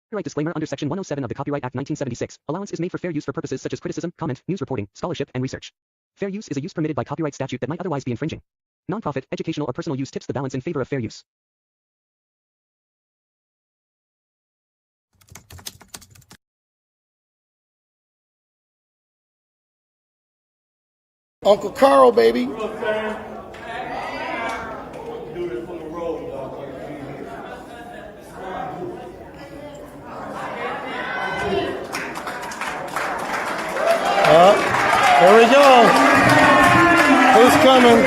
Copyright disclaimer under Section 107 of the Copyright Act 1976. Allowance is made for fair use for purposes such as criticism, comment, news reporting, scholarship, and research. Fair use is a use permitted by copyright statute that might otherwise be infringing. Nonprofit, educational, or personal use tips the balance in favor of fair use. Uncle Carl, baby. Here we go. Who's coming?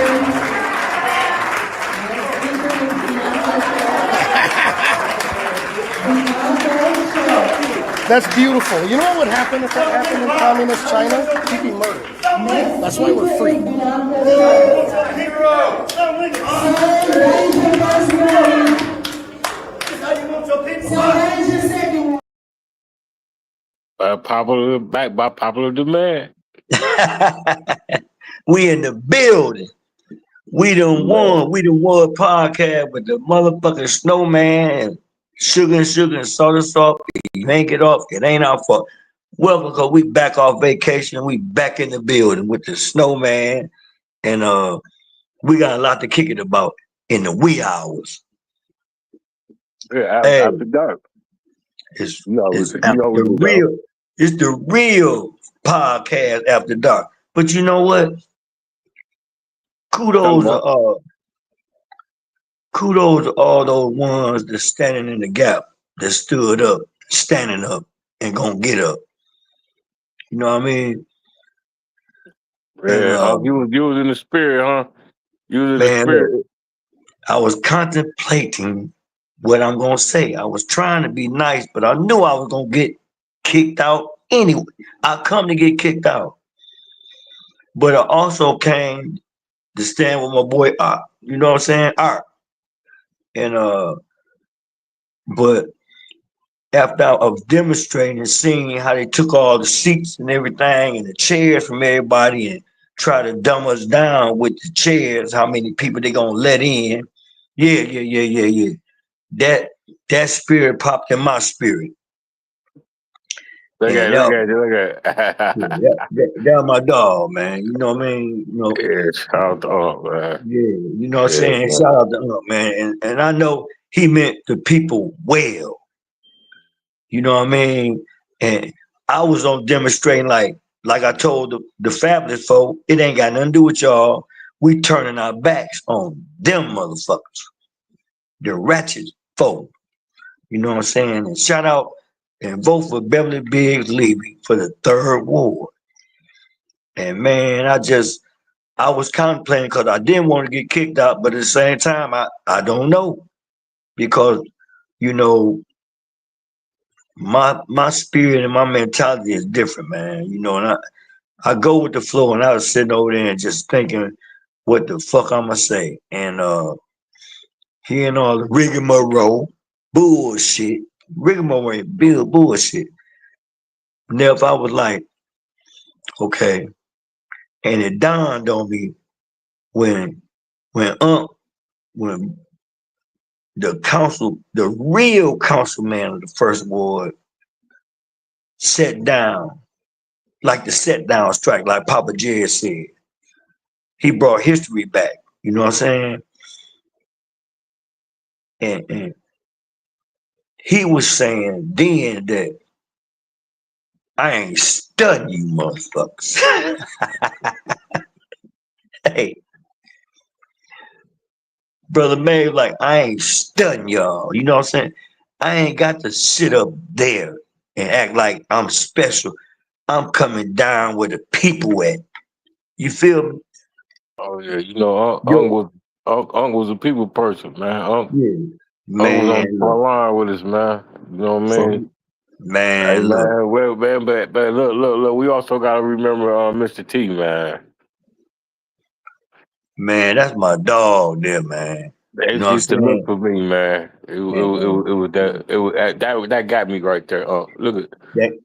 That's beautiful. You know what would happen if that happened in communist China? He'd be murdered. That's why we're free. By popular demand. We in the building. We done won podcast with the motherfucking Snowman and sugar and salt. You ain't get off. It ain't our fault. Welcome, because we back off vacation. We back in the building with the Snowman. And we got a lot to kick it about in the wee hours. Yeah, after dark. It's the real podcast after dark. But you know what? Kudos to all those ones that's standing in the gap, that stood up, standing up, and gonna get up. You know what I mean? Yeah, and, you was in the spirit, huh? You was in the spirit. I was contemplating what I'm gonna say. I was trying to be nice, but I knew I was gonna get kicked out anyway. I come to get kicked out. But I also came to stand with my boy Art. You know what I'm saying? Art. And but after I was demonstrating, seeing how they took all the seats and everything and the chairs from everybody and try to dumb us down with the chairs, how many people they gonna let in. Yeah. That spirit popped in my spirit. Look at it. That's my dog, man. You know what I mean? You know, yeah, shout out, man. Yeah, you know what I'm saying? Man. Shout out to man. And I know he meant the people well. You know what I mean? And I was on demonstrating like I told the fabulous folk, it ain't got nothing to do with y'all. We turning our backs on them motherfuckers. The ratchet folk. You know what I'm saying? And shout out and vote for Beverly Biggs Levy for the 3rd ward. And man, I was contemplating because I didn't want to get kicked out, but at the same time, I don't know. Because, you know, my spirit and my mentality is different, man. You know, and I go with the flow, and I was sitting over there and just thinking what the fuck I'ma say. And hearing all the rigmarole, bullshit, bullshit. Now if I was like, okay, and it dawned on me when the real councilman of the 1st ward sat down, like the set down strike, like Papa Jerry said. He brought history back. You know what I'm saying? And he was saying then that I ain't studying you motherfuckers. Hey, Brother May, like, I ain't studying y'all. You know what I'm saying? I ain't got to sit up there and act like I'm special. I'm coming down where the people at. You feel me? Oh yeah, you know, Unc was a people person, man. Unc was on the front line with us, man. You know what I mean? Man, hey, man, well, man, but look, we also gotta remember Mr. T, man. Man, that's my dog there, man. They used to look for me, man. It was that got me right there. Look at that.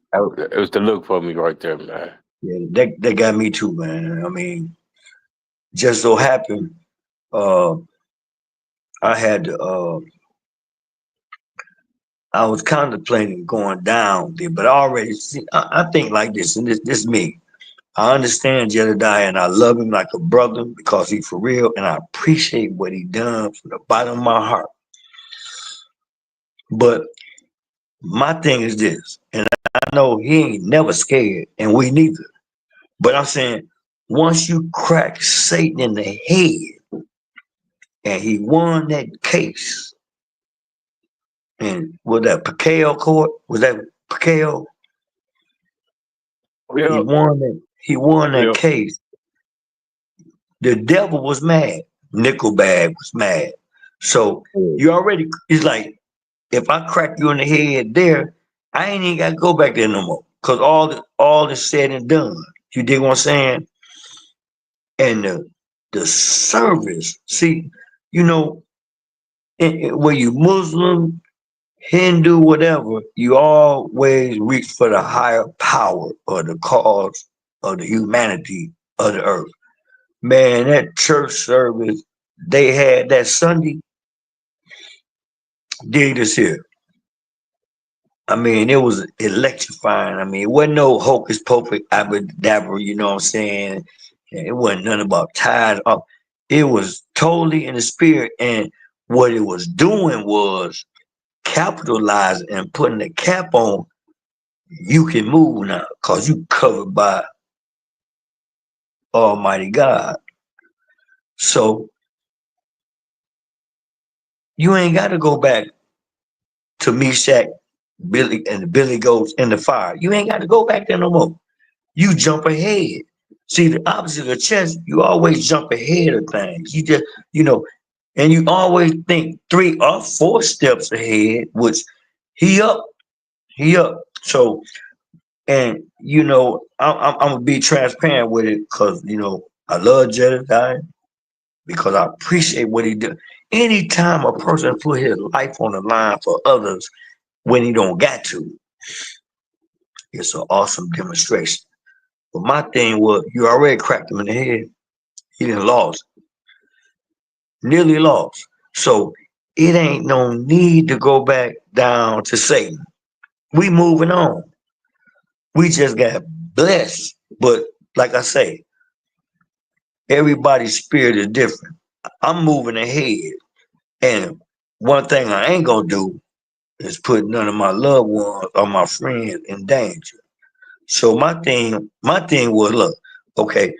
It was the look for me right there, man. Yeah, that got me too, man. I mean, just so happened, I had to I was contemplating going down there, but I already see. I think like this, and this me. I understand Jedediah, and I love him like a brother because he's for real, and I appreciate what he done from the bottom of my heart. But my thing is this, and I know he ain't never scared, and we neither. But I'm saying, once you crack Satan in the head, and he won that case, and was that Pacquiao court? Was that Pacquiao? He Yep. won that. He won that Yep. case. The devil was mad. Nickelbag was mad. So you already. It's like if I crack you in the head there, I ain't even got to go back there no more. Cause all is said and done. You dig what I'm saying? And the service. See, you know, where you Muslim, Hindu, whatever, you always reach for the higher power or the cause of the humanity of the earth. Man, that church service they had that Sunday, dig this here. I mean, it was electrifying. I mean, it wasn't no hocus pocus abracadabra, you know what I'm saying? It wasn't nothing about tied up. It was totally in the spirit. And what it was doing was capitalizing and putting the cap on. You can move now because you covered by Almighty God. So you ain't got to go back to Meshach, Billy, and the Billy Goats in the fire. You ain't got to go back there no more. You jump ahead. See, the opposite of chess, you always jump ahead of things. You just, you know, and you always think 3 or 4 steps ahead, which he up. So, and you know, I'm gonna be transparent with it because you know I love Jedediah because I appreciate what he did. Anytime a person put his life on the line for others when he don't got to, it's an awesome demonstration. But my thing was, you already cracked him in the head. He didn't lost, nearly lost. So it ain't no need to go back down to Satan. We moving on. We just got blessed. But like I say, everybody's spirit is different. I'm moving ahead. And one thing I ain't gonna do is put none of my loved ones or my friends in danger. So my thing was, look, okay,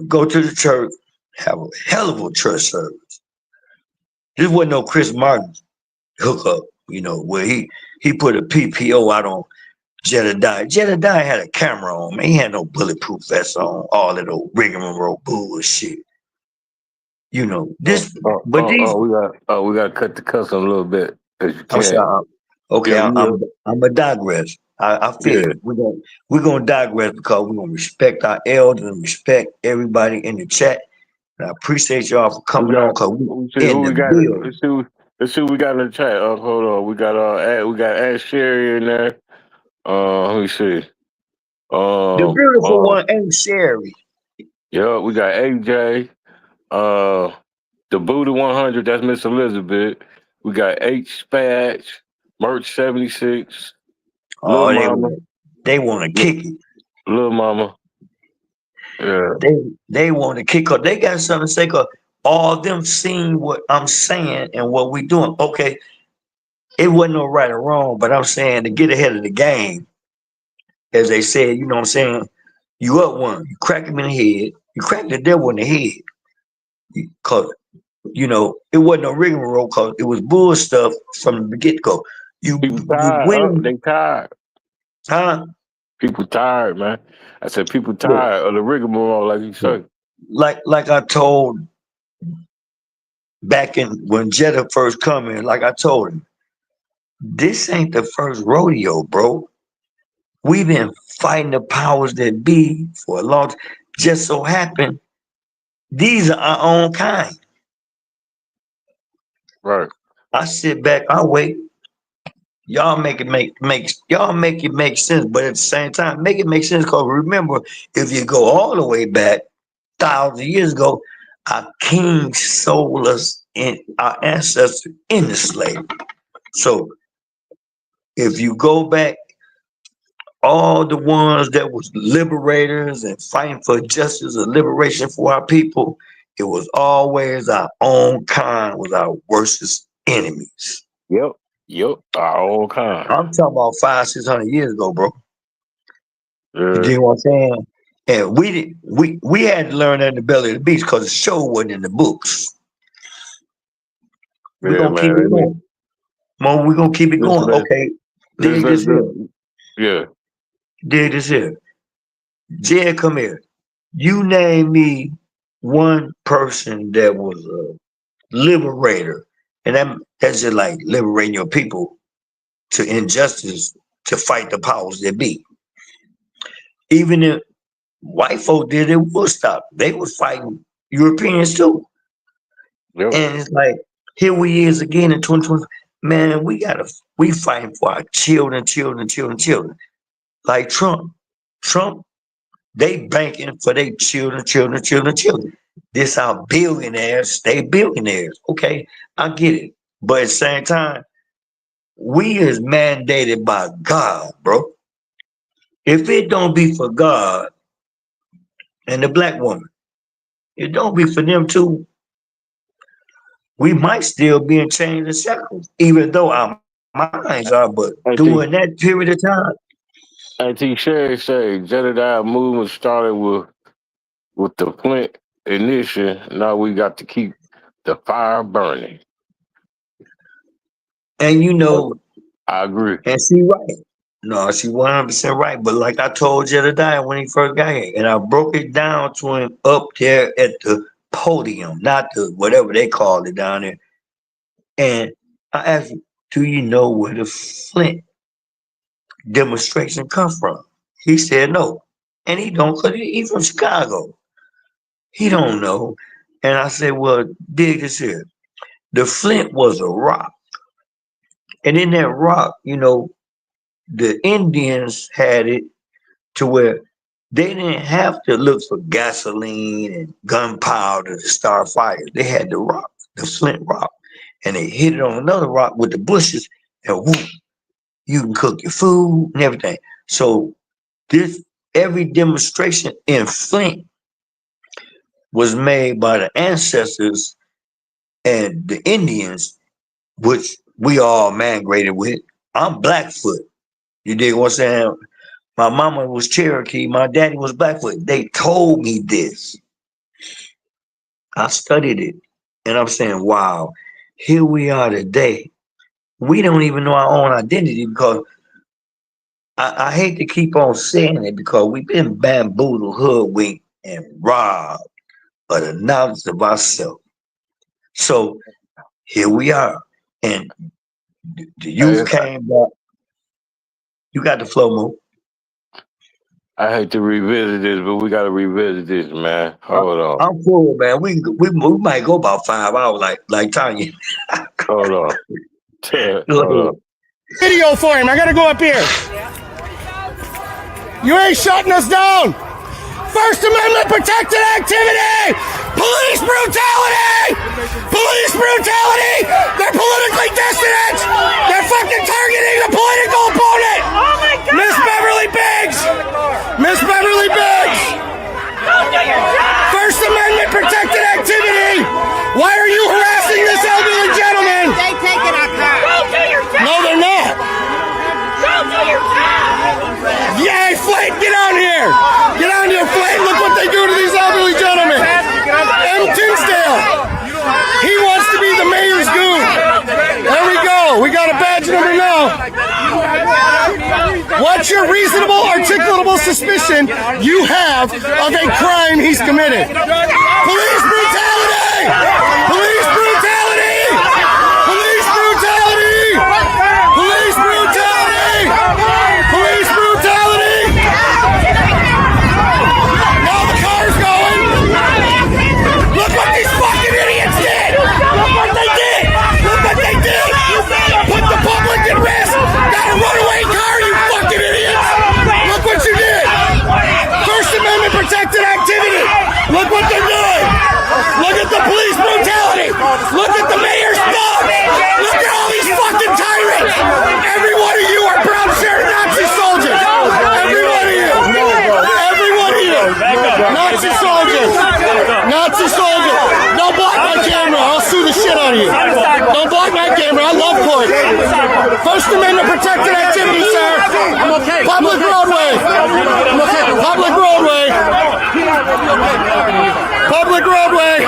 go to the church, have a hell of a church service. This wasn't no Chris Martin hookup, you know, where he put a PPO out on Jedediah. Jedediah had a camera on, man. He had no bulletproof vest on, all that old rigmarole bullshit. You know, this, but these. We got to cut the cuss a little bit because you I'm can't. sorry. Okay, Yeah, I'm a digress. I feel yeah. it. We're gonna digress because we're gonna respect our elders and respect everybody in the chat. And I appreciate y'all for coming on because we Let's see in who the we got. building. Let's see who we got in the chat. Hold on. We got Ash Sherry in there. Let me see. The beautiful Uh, one ain't Sherry. yeah, we got AJ. Uh, the Buddha 100. That's Miss Elizabeth. We got H Spatch, Merch 76, Lil Oh, Mama, they want to kick it. Lil Mama. Yeah. They want to kick up. They got something to say because all them seeing what I'm saying and what we doing. Okay, it wasn't no right or wrong, but I'm saying to get ahead of the game, as they said, you know what I'm saying? You up one, you crack him in the head, you crack the devil in the head. Because, you know, it wasn't no rigmarole because it was bull stuff from the get-go. People You tired. win, They tired. huh? People tired, man. I said people Look, tired of the rigmarole, like you say. like I told back in when Jetta first come in, like I told him, this ain't the first rodeo, bro. We've been fighting the powers that be for a long time. Just so happen, these are our own kind. Right. I sit back, I wait. Y'all make it make sense, but at the same time, make it make sense. Because remember, if you go all the way back thousands of years ago, our kings sold us in our ancestors into slavery. So If you go back, all the ones that was liberators and fighting for justice and liberation for our people, it was always our own kind was our worstest enemies. Yep. Our own kind. I'm talking about 500-600 years ago, bro. You Yeah. dig what I'm saying? And we had to learn that in the belly of the beast because the show wasn't in the books. We're gonna keep it going. Mom, we're gonna keep it going. Okay. Dig this here. Yeah. Dig this here. Jed, come here. You name me one person that was a liberator. And that's just like liberating your people to injustice to fight the powers that be. Even if white folk did it, Woodstock, they was fighting Europeans too. Yep. And it's like, here we is again in 2020. Man, we fighting for our children. Like Trump, they banking for their children. This our billionaires, stay billionaires. Okay, I get it. But at the same time, we is mandated by God, bro. If it don't be for God and the black woman, it don't be for them too, we might still be in chains and shackles, even though our minds are, but during that period of time. I think Sherry said Jedediah movement started with the Flint ignition. Now we got to keep the fire burning. And you know, I agree. And she right. No, she 100% right. But like I told Jedediah when he first got here, and I broke it down to him up there at the podium, not the whatever they called it down there. And I asked him, do you know where the Flint demonstration come from? He said no. And he don't, because he's from Chicago. He don't know. And I said, well, dig this here. The Flint was a rock. And in that rock, you know, the Indians had it to where they didn't have to look for gasoline and gunpowder to start fires. They had the rock, the Flint rock, and they hit it on another rock with the bushes, and whoop, you can cook your food and everything. So every demonstration in Flint was made by the ancestors and the Indians, which we all migrated with. I'm Blackfoot. You dig what I'm saying? My mama was Cherokee. My daddy was Blackfoot. They told me this. I studied it. And I'm saying, wow, here we are today. We don't even know our own identity because I hate to keep on saying it because we've been bamboozled, hoodwinked, and robbed of the knowledge of ourselves. So here we are. And the youth came back. You got the flow, Mo. I hate to revisit this, but we got to revisit this, man. Hold on. I'm full, man. We might go about 5 hours, like Tanya. Hold on. Hold on. Video for him. I gotta go up here. You ain't shutting us down. First Amendment protected activity. Police brutality. Police brutality. They're politically dissident. They're fucking targeting the political opponent. Oh my God. Miss Beverly Biggs. Miss Beverly Biggs. Don't do your job. First Amendment protected activity. Why are you harassing this elderly gentleman? They taking our car. Don't do your job. No, they're not. Don't do your job. Yay, Flint, get on here. Get on here, Flint. Look what they do to these elderly gentlemen. M. Tinsdale. He wants to be the mayor's goon. There we go. We got a badge number now. What's your reasonable, articulable suspicion you have of a crime he's committed? Police brutality! Police brutality! Police brutality! Police brutality! Police brutality! Now the car's going! Look what these fucking idiots did! Look what they did! Look what they did! Put the public at risk! Got a runaway car, you fucking idiots! Look what you did! First Amendment protected activity! Look what they're doing! out of here. Don't block my camera. I love court. First Amendment protected activity, sir. I'm okay. Public roadway. I'm okay. Public roadway. Public roadway.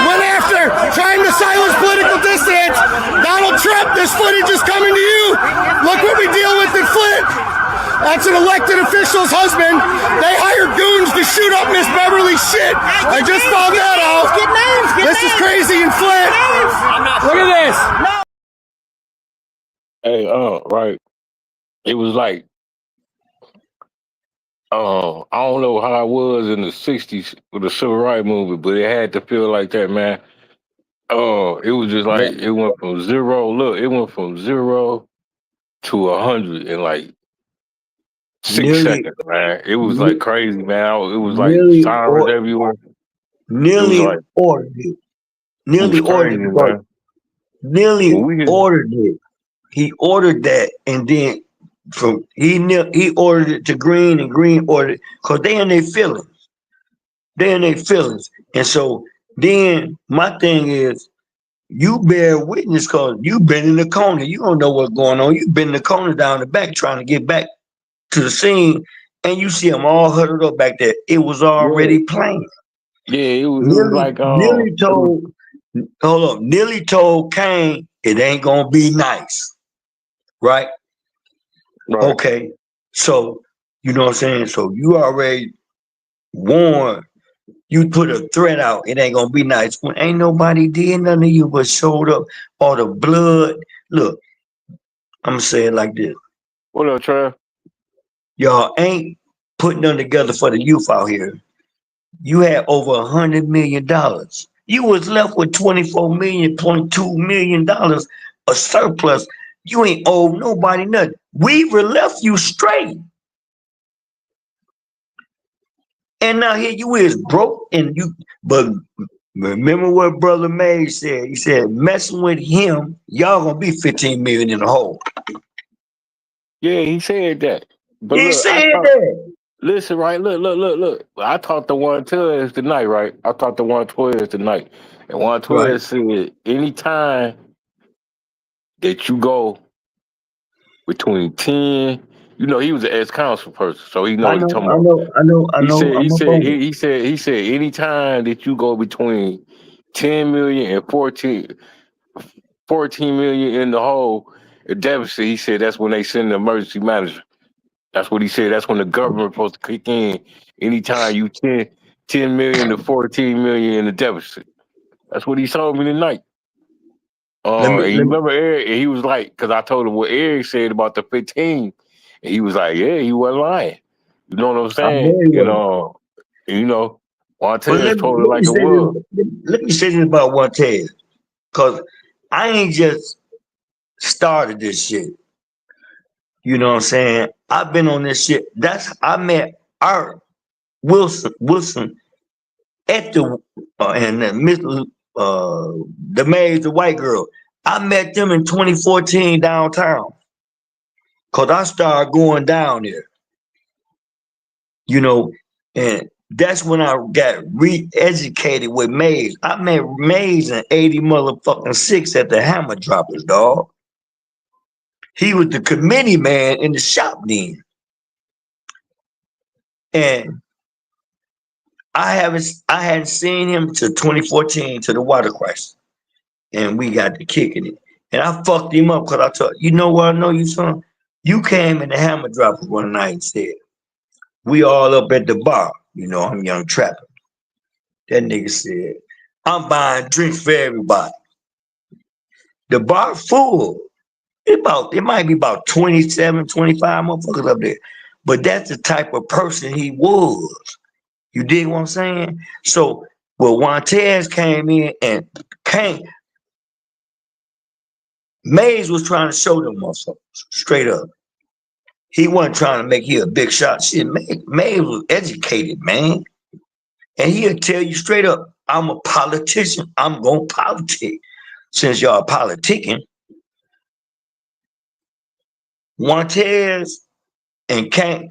Went after trying to silence political dissidents. Donald Trump, this footage is coming to you. Look what we deal with in Flint. That's an elected official's husband. They hired goons to shoot up Miss Beverly's shit. I just found that out. This is crazy in Flint. Look at this. Hey, right. It was like, I don't know how it was in the 60s with the civil rights movement, but it had to feel like that, man. It was just like, it went from zero. Look, it went from 0 to 100 in like 6 seconds, man. It was like crazy, man. It was like sirens everywhere. Nearly like, ordered it. Nearly crazy, ordered it. Nearly ordered it. He ordered that, and then he ordered it to Green, and Green ordered it because they in their feelings. They in their feelings, and so then my thing is, you bear witness because you've been in the corner. You don't know what's going on. You've been in the corner down the back trying to get back to the scene, and you see them all huddled up back there. It was already planned. Yeah, it was like Nearly told Kane it ain't gonna be nice, right? Okay, so you know what I'm saying. So you already warned. You put a threat out. It ain't gonna be nice. When ain't nobody did nothing to you but showed up. All the blood. Look, I'm gonna say it like this. What up, Trev? Y'all ain't putting them together for the youth out here. You had over $100 million. You was left with $24.2 million, a surplus. You ain't owe nobody nothing. We left you straight. And now here you is broke, and you, but remember what Brother May said? He said, messing with him, y'all gonna be 15 million in the hole. Yeah, he said that. But he said that. Listen, right? Look. I talked to 112 tonight, right? I talked to 112 tonight. And 112 said, anytime that you go between 10, you know, he was an ex-council person, so he knows what he's talking about. He said, anytime that you go between 10 million and 14 million in the hole, a deficit, he said that's when they send the emergency manager. That's what he said. That's when the government supposed to kick in. Anytime you 10 million to 14 million in the deficit. That's what he told me tonight. And you remember Eric, and he was like, because I told him what Eric said about the 15, and he was like, yeah, he wasn't lying. You know what I'm saying? Montez told it like it was. Let me say this about Montez, because I ain't just started this shit. You know what I'm saying? I've been on this shit. I met Art Wilson at the the maid, the white girl. I met them in 2014 downtown. Cause I started going down there. You know, and that's when I got re-educated with Mays. I met Mays in 80 motherfucking 6 at the Hammer Droppers, dog. He was the committee man in the shop then. And I hadn't seen him till 2014 to the water crisis. And we got to kicking it. And I fucked him up because I told you know what I know you, son? You came in the Hammer Droppers one night and said, we all up at the bar. You know, I'm Young Trapper. That nigga said, I'm buying drinks for everybody. The bar full. It might be about 27, 25 motherfuckers up there. But that's the type of person he was. You dig what I'm saying? So, well, Montez came in and Mays was trying to show them motherfuckers straight up. He wasn't trying to make you a big shot. Shit, Mays was educated, man. And he'll tell you straight up, I'm a politician. I'm going to politic. Since y'all politicking, Montez and Kane,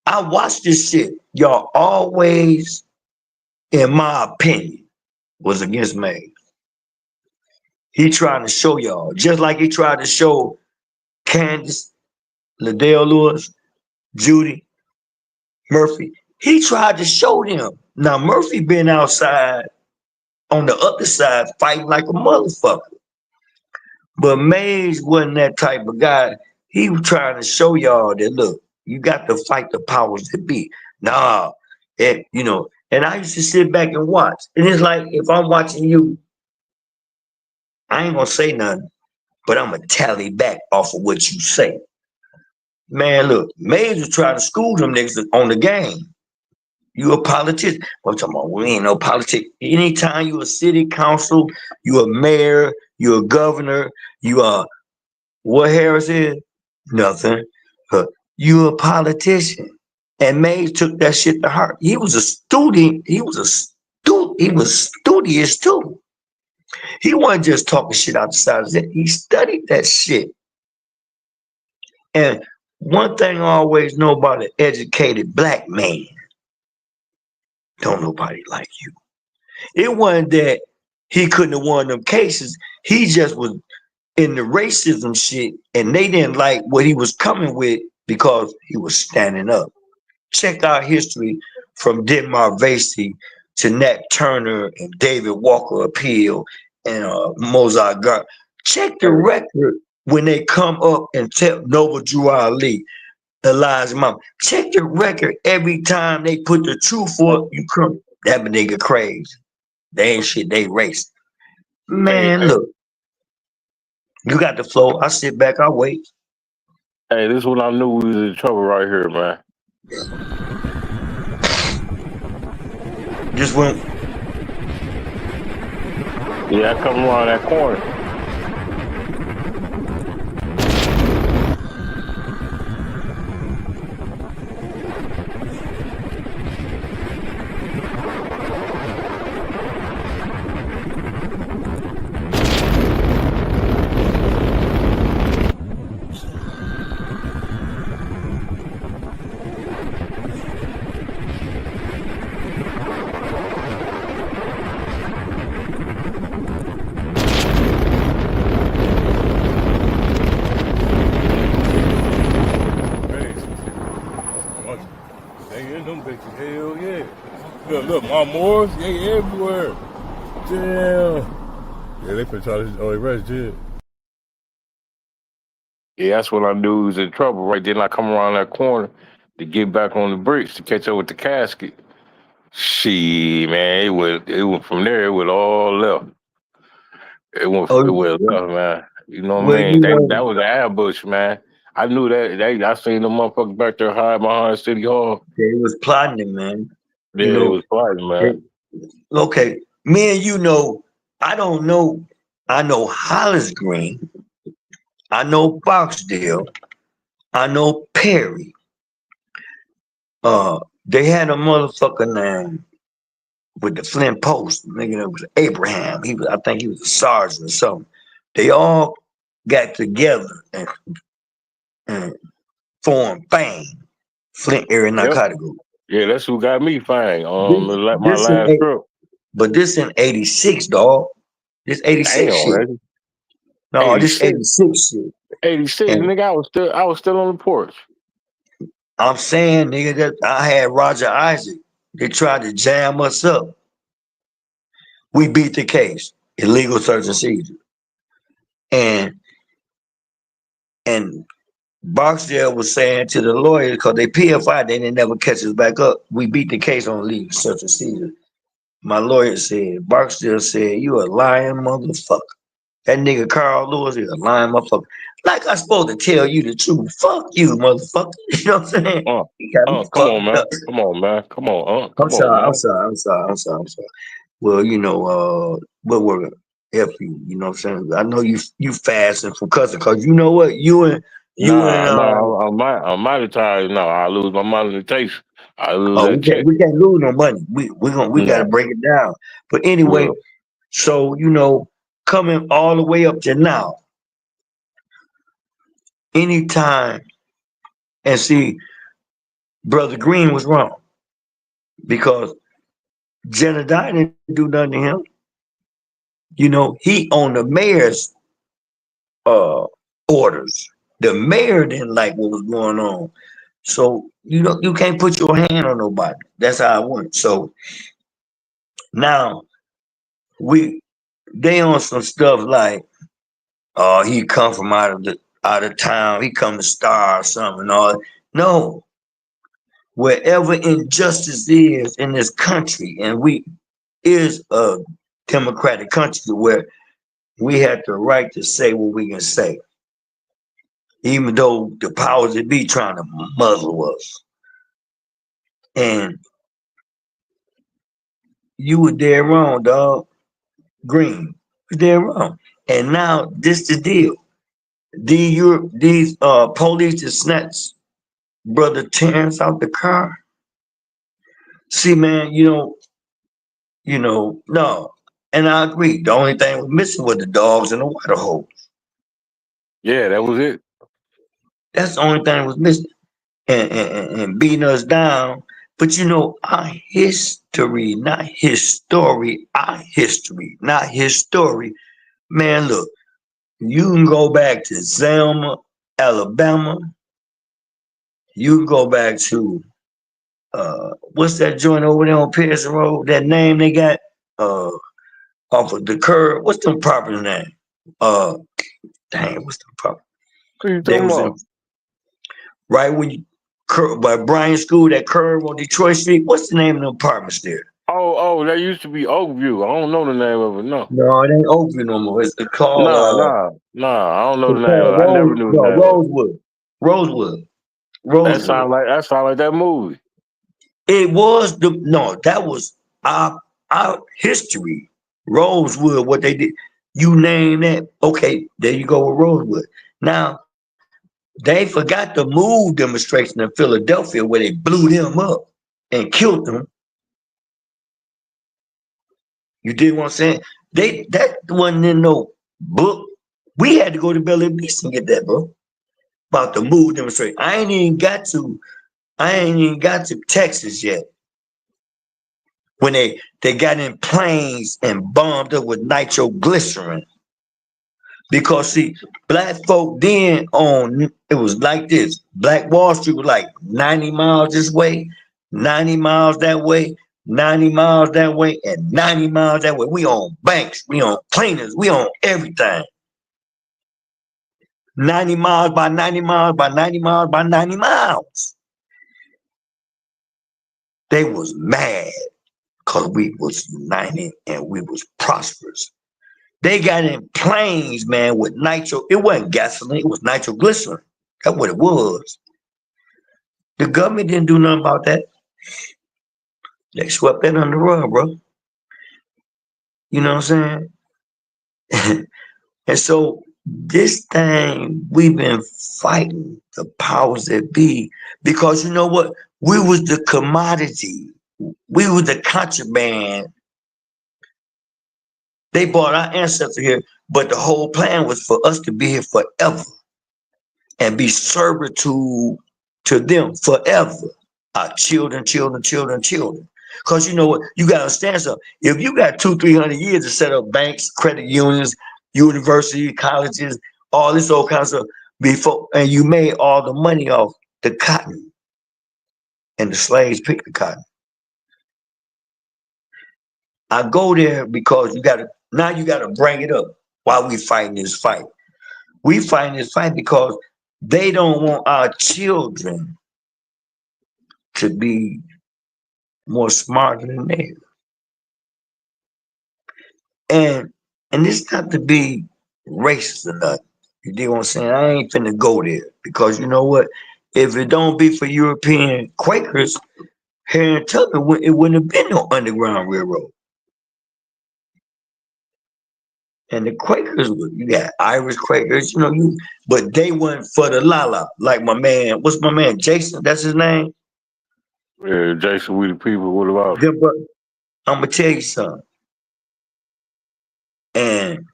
I watched this shit. Y'all always, in my opinion, was against Mays. He trying to show y'all, just like he tried to show Candace, Liddell Lewis, Judy, Murphy. He tried to show them. Now Murphy been outside on the other side fighting like a motherfucker. But Mays wasn't that type of guy. He was trying to show y'all that look, you got to fight the powers that be. Nah, and you know, and I used to sit back and watch. And it's like if I'm watching you, I ain't gonna say nothing, but I'm gonna tally back off of what you say. Man, look, Mays was trying to school them niggas on the game. You a politician. I'm talking about we ain't no politics. Anytime you a city council, you a mayor, you a governor, you are what Harris is? Nothing. You a politician. And Mays took that shit to heart. He was a student. He was studious too. He wasn't just talking shit out the side of his head. He studied that shit. And one thing I always know about an educated black man, don't nobody like you. It wasn't that he couldn't have won them cases. He just was in the racism shit, and they didn't like what he was coming with because he was standing up. Check our history from Denmark Vesey to Nat Turner and David Walker Appeal and Mozart Gar. Check the record when they come up and tell Noble Drew Ali, Elijah Mom. Check the record every time they put the truth for you. Come, that nigga crazy. They ain't shit. They racist. Man, look. You got the flow. I sit back. I wait. Hey, this is when I knew we was in trouble right here, man. Just went. Yeah, I come around that corner. Hell yeah. Look, my Moors, they everywhere. Damn. Yeah, they finna try to arrest Jid. Yeah, that's when I knew he was in trouble. Right then, I come around that corner to get back on the bricks to catch up with the casket. Shit, man, it went from there. It went all left. It went left, man. You know what I mean? That was the ambush, man. I knew that. I seen the motherfuckers back there hide behind City Hall. They was plotting it, man. Yeah, it was plotting, man. Okay, me and you know, I don't know. I know Hollis Green. I know Boxdale. I know Perry. They had a motherfucker name with the Flint Post. Nigga, it was Abraham. I think he was a sergeant or something. They all got together and formed FANG, Flint Area Narcotic Group. Yeah, that's who got me FANG on my last trip. But this in '86, dog. This '86 shit. Already. No, 86. This '86 shit. '86, nigga. I was still on the porch. I'm saying, nigga, that I had Roger Isaac. They tried to jam us up. We beat the case, illegal search and seizure. And Boxdale was saying to the lawyers, because they PFI, they didn't never catch us back up. We beat the case on illegal search and seizure. My lawyer said, Barksdale said, you a lying motherfucker. That nigga Carl Lewis is a lying motherfucker. Like I'm supposed to tell you the truth. Fuck you, motherfucker. You know what I'm saying? Come on, man. Come on, man. Come on, I'm sorry. Well, you know, but we're gonna help you. You know what I'm saying? I know you fasting from cussing, because you know what? I'm monetized. No, I lose my monetization. I lose that check. We can't lose no money. We gotta break it down. But anyway, so you know, coming all the way up to now, anytime, and see, Brother Green was wrong, because Jedediah didn't do nothing to him. You know, he on the mayor's orders. The mayor didn't like what was going on. So you can't put your hand on nobody. That's how it went. So now we they on some stuff like he come from out of town, he come to star or something and all. No, wherever injustice is in this country, and we is a democratic country where we have the right to say what we can say, even though the powers that be trying to muzzle us. And you were dead wrong, dog. Green, you were dead wrong. And now this the deal. These police that snatched brother Terrence out the car. See, man, no. And I agree. The only thing was missing was the dogs and the water hose. Yeah, that was it. That's the only thing that was missing. And beating us down. But our history, not his story, our history, not his story. Man, look, you can go back to Selma, Alabama. You can go back to what's that joint over there on Pearson Road? That name they got off of the curb. What's the property name? What's the property? What you They talking was in about? right when you by Bryan School, that curve on Detroit Street. What's the name of the apartments there? Oh, that used to be Oakview. I don't know the name of it. No, No, it ain't Oakview no more. It's called I don't know the it's name of called it. I never knew the name of it. Rosewood. That sound like that movie. It was that was our history. Rosewood, what they did. You name that. Okay, there you go with Rosewood. Now, they forgot the move demonstration in Philadelphia where they blew them up and killed them. You did what I'm saying? That wasn't in no book. We had to go to Belly Beast and get that, bro. About the move demonstration. I ain't even got to Texas yet. When they got in planes and bombed up with nitroglycerin. Because see, black folk then it was like this. Black Wall Street was like 90 miles this way, 90 miles that way, 90 miles that way, and 90 miles that way. We on banks, we on cleaners, we on everything. 90 miles by 90 miles by 90 miles by 90 miles. They was mad because we was united and we was prosperous. They got in planes, man, with nitro. It wasn't gasoline, it was nitroglycerin. That's what it was. The government didn't do nothing about that. They swept that under the rug, bro. You know what I'm saying? And so this thing, we've been fighting the powers that be because you know what? We was the commodity. We were the contraband. They brought our ancestors here, but the whole plan was for us to be here forever and be servitude to them forever. Our children. Because you know what? You got to understand something. If you got 200-300 years to set up banks, credit unions, universities, colleges, all this old kind of stuff before, and you made all the money off the cotton, and the slaves picked the cotton. I go there because you got to bring it up while we fighting this fight. We fighting this fight because they don't want our children to be more smarter than they. And it's not to be racist or nothing. You dig what I'm saying? I ain't finna go there because you know what? If it don't be for European Quakers here in Tubman, it wouldn't have been no Underground Railroad. And the Quakers, you got Irish Quakers, but they went for the Lala. Like what's my man, Jason? That's his name? Yeah, Jason, we the people. What about it? I'm gonna tell you something. And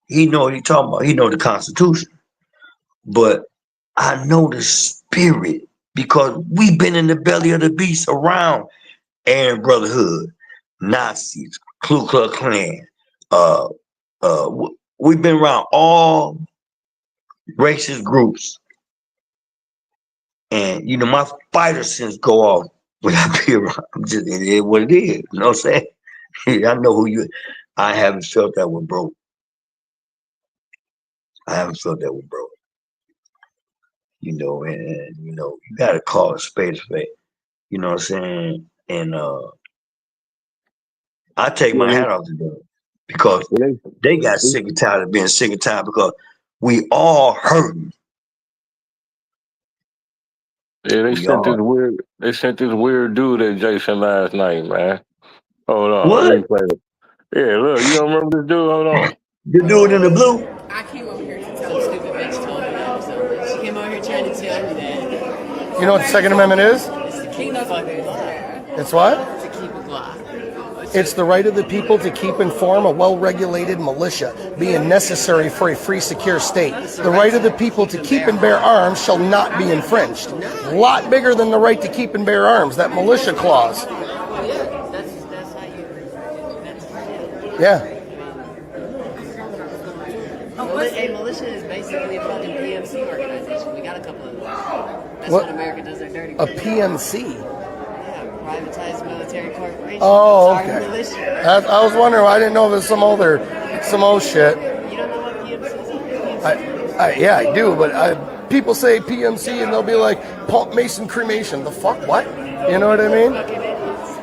he know what he talking about. He know the Constitution. But I know the spirit because we've been in the belly of the beast around Aryan Brotherhood, Nazis, Ku Klux Klan, uh, we've been around all racist groups, and you know my fighter sense go off when I be around. It is what it is. You know what I'm saying? I know who you. I haven't felt that one, bro. I haven't felt that one, bro. You know, and you know, you gotta call a spade a spade. You know what I'm saying? And I take my Yeah, hat off to them because they, they got they, sick and tired of being sick and tired because we all hurting. yeah, they We sent this all weird. They sent this weird dude at Jason last night, man. Hold on, let what? me play it. Yeah, look, you don't remember this dude? Hold on. The dude in the blue? I came over here to tell stupid bitch told me that or something. She came over here trying to tell me that. You know what the Second Amendment is? It's to keep a fucking Glock. It's what? To keep a Glock. It's the right of the people to keep and form a well-regulated militia, being necessary for a free, secure state. The right of the people to keep and bear arms shall not be infringed. A lot bigger than the right to keep and bear arms, that militia clause. Yeah, that's how you. Yeah. A militia is basically a fucking PMC organization. We got a couple of those. That's what America does their dirty A work. PMC? Yeah, privatized military corporation. Oh, Sorry, okay. militia. I was wondering. I didn't know if it was some old shit. You don't know what PMC is? Yeah, I do, but people say PMC and they'll be like pump mason cremation. The fuck? What? You know what I mean?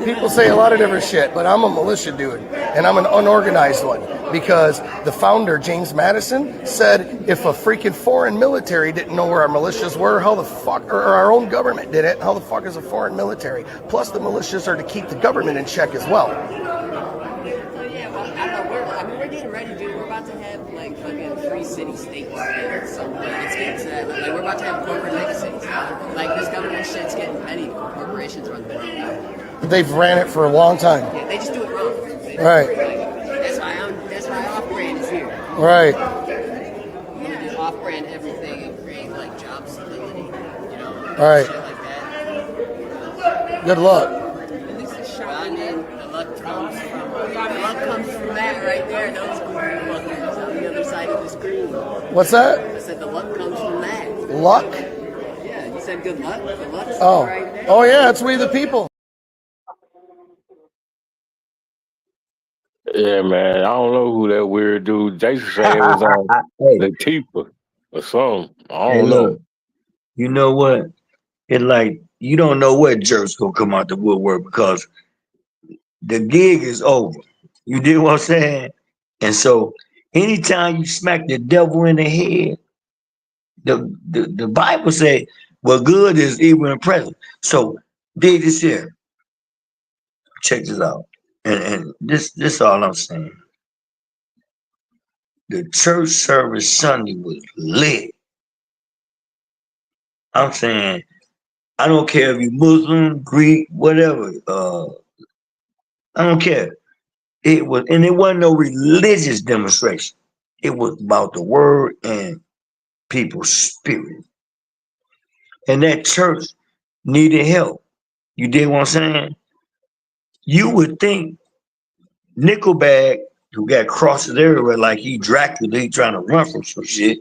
People say a lot of different shit, but I'm a militia dude, and I'm an unorganized one because the founder, James Madison, said if a freaking foreign military didn't know where our militias were, how the fuck, or our own government did it, how the fuck is a foreign military? Plus, the militias are to keep the government in check as well. Yeah, well, I don't know. We're getting ready, dude. We're about to have like fucking free city states. So it's getting to that. Like we're about to have corporate mega cities. Like this government shit's getting many corporations run the world. They've ran it for a long time. Yeah, they just do it wrong. Right. That's why off-brand is here. Right. Yeah, off-brand everything and create like job stability. You know, Right. shit like that. Good luck. At least it's shot. The luck comes from that right there. Those motherfuckers on the other side of the screen. What's that? I said the luck comes from that. Luck? Yeah, you said good luck. The luck's Oh. right there. Oh yeah, it's we the people. Yeah, man. I don't know who that weird dude. Jason said it was on Hey, Latifah or something. I hey, don't know. look, you know what? It like you don't know what jerk's gonna come out the woodwork because the gig is over. You dig what I'm saying? And so anytime you smack the devil in the head, the Bible say, well, good is evil and present. So dig this here. Check this out. And this all I'm saying. The church service Sunday was lit. I'm saying, I don't care if you Muslim, Greek, whatever. I don't care. It wasn't no religious demonstration. It was about the word and people's spirit. And that church needed help. You dig what I'm saying? You would think Nickelback, who got crosses everywhere like he Dracula, he trying to run from some shit.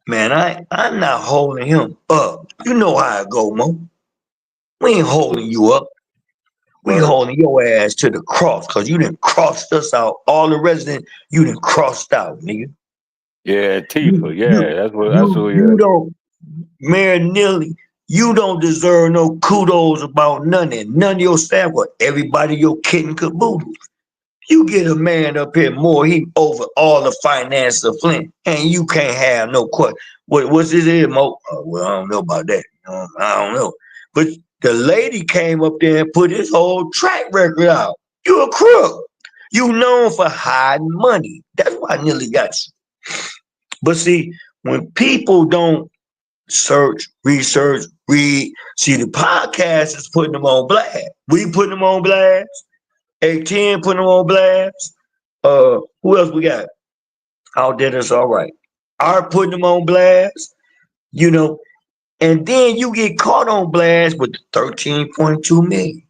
Man, I'm not holding him up. You know how it go, Mo. We ain't holding you up. We holding your ass to the cross because you done crossed us out. All the residents, you done crossed out, nigga. Yeah, Tifa. Yeah, that's what. You don't, Mayor Neely, you don't deserve no kudos about nothing. None of your staff or everybody your kitten caboodle. You get a man up here more, he over all the finance of Flint, and you can't have no question. What's this here, Mo? Well, I don't know about that. I don't know. But the lady came up there and put his whole track record out. You a crook. You known for hiding money. That's why I nearly got you. But see, when people don't search, research, read, see the podcast is putting them on blast. We putting them on blast. 810 putting them on blast. Who else we got out there that's all right? Art putting them on blast. You know, and then you get caught on blast with 13.2 million.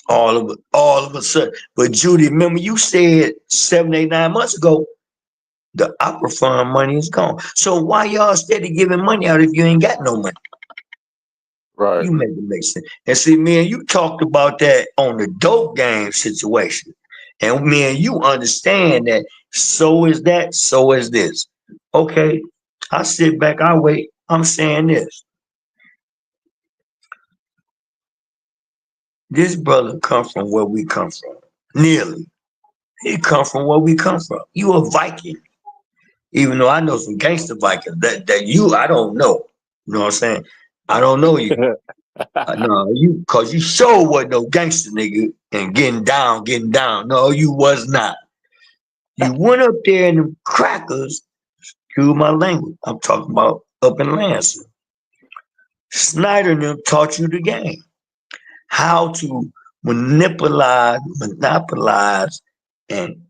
All of a sudden. But Judy, remember you said 7, 8, 9 months ago, the opera fund money is gone. So why y'all steady giving money out if you ain't got no money? Right. You make it make sense. And see, me and you talked about that on the dope game situation. And me and you understand that so is that, so is this. Okay, I sit back, I wait. I'm saying this. This brother come from where we come from. Nearly. He come from where we come from. You a Viking. Even though I know some gangster Vikings. That you, I don't know. You know what I'm saying? I don't know you. No, you, cause you sure wasn't no gangster nigga and getting down. No, you was not. You went up there in the crackers, excuse my language. I'm talking about up in Lansing. Snyder and them taught you the game. How to monopolize, and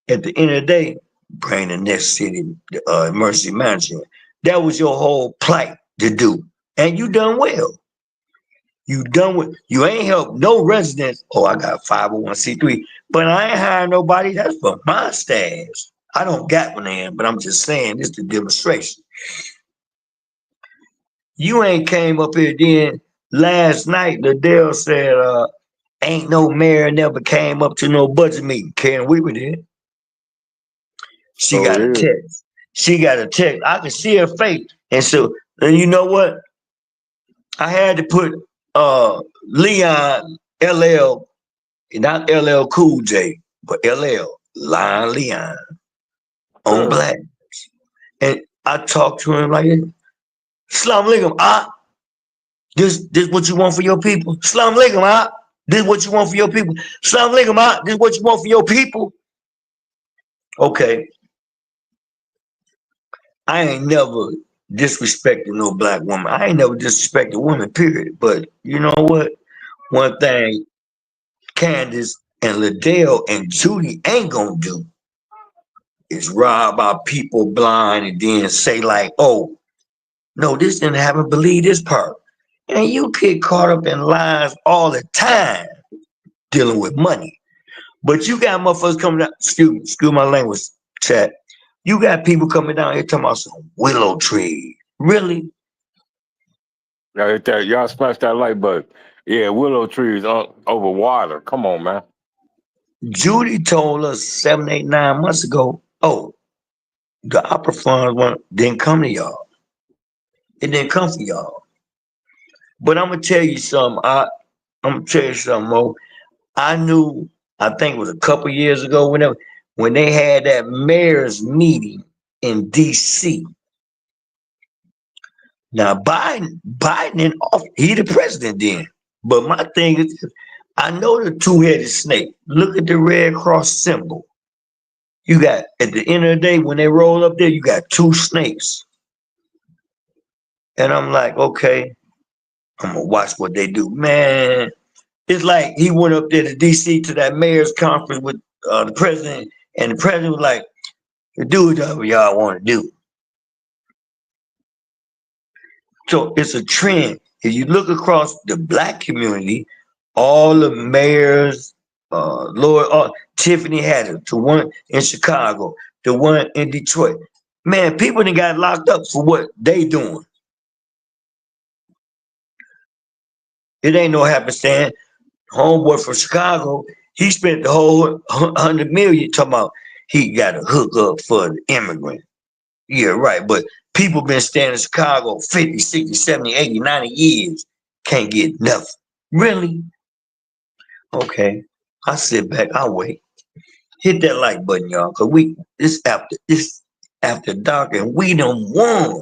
at the end of the day, bring the next city emergency management. That was your whole plight to do. And you done well. You ain't helped no residents. Oh, I got 501c3, but I ain't hiring nobody. That's for my staff. I don't got one in, but I'm just saying this is the demonstration. You ain't came up here then. Last night, Liddell said, ain't no mayor never came up to no budget meeting. Karen Weaver did. She Oh got a yeah. text. She got a text. I can see her face. And so, and you know what? I had to put Leon LL, not LL Cool J, but LL, Lion Leon, on Huh. black. And I talked to him like, Salam alaikum, this what you want for your people? Salam alaikum, this what you want for your people? Salam alaikum, this what you want for your people? Okay, I ain't never disrespected no black woman. I ain't never disrespected women, period. But you know what? One thing Candace and Liddell and Judy ain't gonna do is rob our people blind and then say like, oh, no, this didn't happen, believe this part. And you get caught up in lies all the time dealing with money. But you got motherfuckers coming out, excuse my language, chat. You got people coming down here talking about some willow tree. Really? Now hit that, y'all smash that like button. Yeah, willow trees over water. Come on, man. Judy told us 7, 8, 9 months ago, oh, the opera funds didn't come to y'all. It didn't come for y'all. But I'm gonna tell you something. I'm gonna tell you something, Mo. I knew, I think it was a couple years ago, when they had that mayor's meeting in DC. Now Biden in office, he the president then. But my thing is, I know the two-headed snake. Look at the Red Cross symbol. You got, at the end of the day, when they roll up there, you got two snakes. And I'm like, okay, I'm gonna watch what they do. Man, it's like he went up there to DC to that mayor's conference with the president, and the president was like, do whatever y'all want to do. So it's a trend. If you look across the black community, all the mayors, Tiffany Haddish, the one in Chicago, the one in Detroit. Man, people done got locked up for what they doing. It ain't no happenstance. Homeboy from Chicago, he spent the whole 100 million talking about he got a hookup for the immigrant. Yeah, right. But people been staying in Chicago 50, 60, 70, 80, 90 years. Can't get nothing. Really? Okay. I sit back, I wait. Hit that like button, y'all. Cause this after dark and we done won.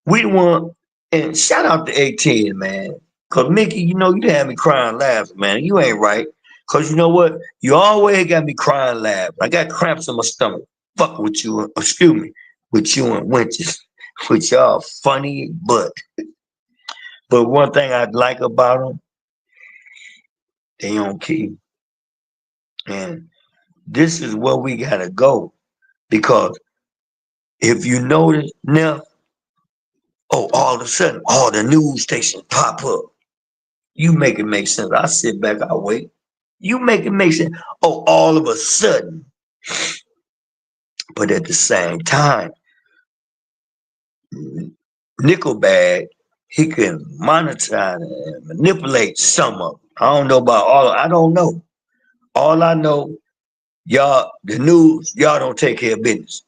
We won. And shout out to 18, man. Cause Mickey, you know, you had me crying laughing, man. You ain't right. Cause you know what? You always got me crying laughing. I got cramps in my stomach. Fuck with you, excuse me, with you and Winters. With y'all funny, but one thing I like about them, they on key. And this is where we gotta go. Because if you notice now, oh, all of a sudden, all the news stations pop up. You make it make sense. I sit back, I wait. You make it make sense. Oh, all of a sudden. But at the same time, Nickelback, he can monetize and manipulate some of it. I don't know about all. I don't know. All I know, y'all, the news, y'all don't take care of business.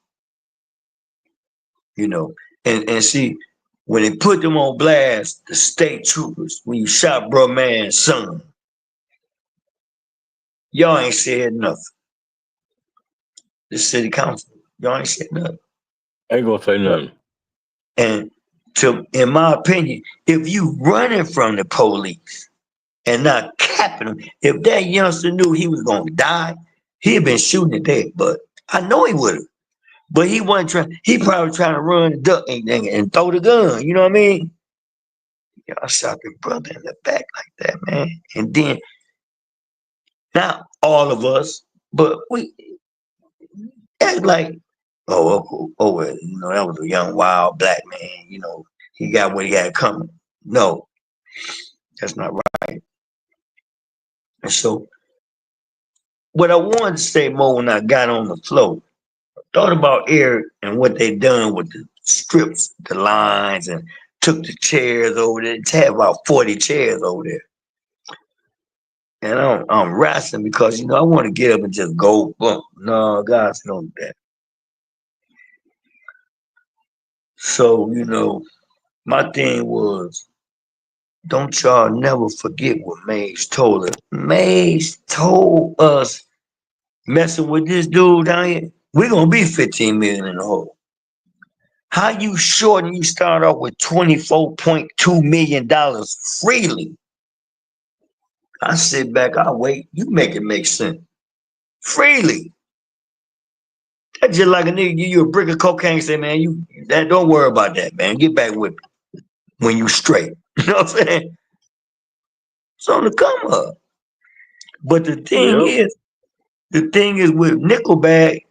You know, and see, when they put them on blast, the state troopers, when you shot bro man's son, y'all ain't said nothing. The city council, y'all ain't said nothing. Ain't gonna say nothing. And in my opinion, if you running from the police and not capping them, if that youngster knew he was gonna die, he'd been shooting at that. But I know he would have. But he wasn't trying. He probably trying to run, duck, and throw the gun. You know what I mean? Y'all shot the brother in the back like that, man. And then, not all of us, but we act like, well, you know, that was a young, wild black man. You know, he got what he had coming. No, that's not right. And so, what I wanted to say more when I got on the floor, I thought about Eric and what they done with the strips, the lines, and took the chairs over there. It had about 40 chairs over there. And I'm wrestling because, you know, I want to get up and just go bump. No, guys, don't do that. So, you know, my thing was, don't y'all never forget what Maze told us. Maze told us, messing with this dude down here, we're going to be 15 million in the hole. How you short and you start off with $24.2 million freely? I sit back, I wait, you make it make sense. Freely. That's just like a nigga give you a brick of cocaine and say, man, don't worry about that, man. Get back with me when you straight. You know what I'm saying? It's on the come up. But the thing is with Nickelback,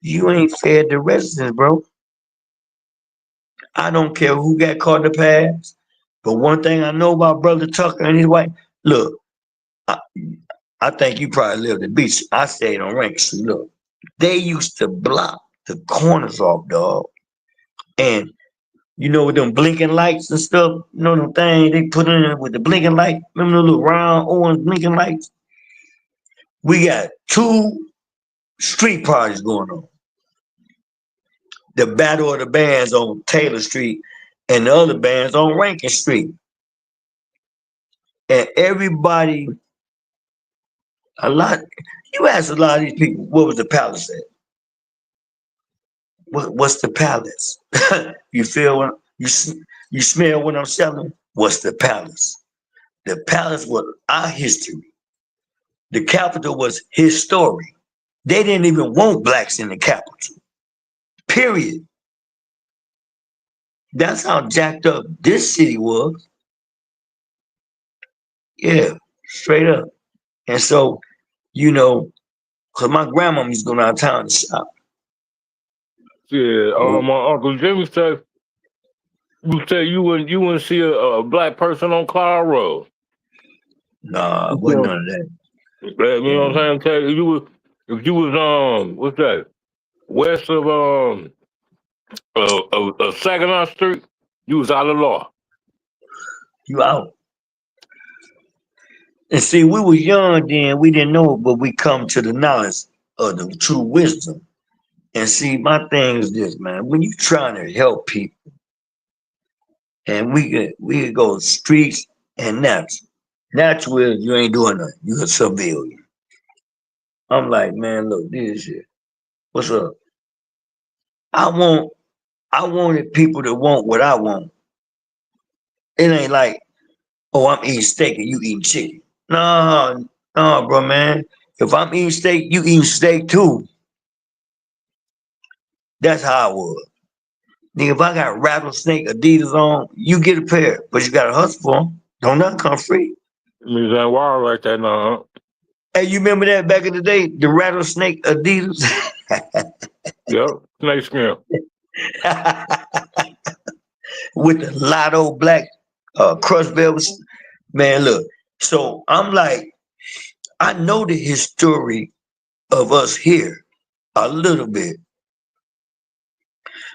you ain't fed the residents, bro. I don't care who got caught in the past. But one thing I know about Brother Tucker and his wife, look, I think you probably lived at the beach. I stayed on Rank Street. Look, they used to block the corners off, dog. And you know, with them blinking lights and stuff, you know, them thing they put in it with the blinking light. Remember the little round orange blinking lights? We got 2 street parties going on. The Battle of the Bands on Taylor Street and the other bands on Rankin Street. And everybody, you ask a lot of these people, what was the palace at? What's the palace? You feel what you smell what I'm selling? What's the palace? The palace was our history. The capital was his story. They didn't even want blacks in the capital. Period. That's how jacked up this city was. Yeah, straight up. And so, you know, because my grandma used to go down town to shop. Yeah, my Uncle Jimmy said, you wouldn't see a black person on Clyde Road. Nah, it wasn't none of that. You know what I'm saying? If you was what's that? West of Saginaw Street, you was out of law. You out. And see, we were young then, we didn't know, but we come to the knowledge of the true wisdom. And see, my thing is this, man. When you trying to help people, and we could go streets and natural. Natural is you ain't doing nothing. You're a civilian. I'm like, man, look, this shit. What's up? I wanted people to want what I want. It ain't like, oh, I'm eating steak and you eating chicken. No, bro, man. If I'm eating steak, you eating steak too. That's how I was. Nigga, if I got rattlesnake Adidas on, you get a pair, but you gotta hustle for them. Don't nothing come free. You ain't wild like that now, huh? Hey, you remember that back in the day, the rattlesnake Adidas? Yep, snake skin. With the Lotto black crushed velvet. Man, look. So I'm like, I know the history of us here a little bit,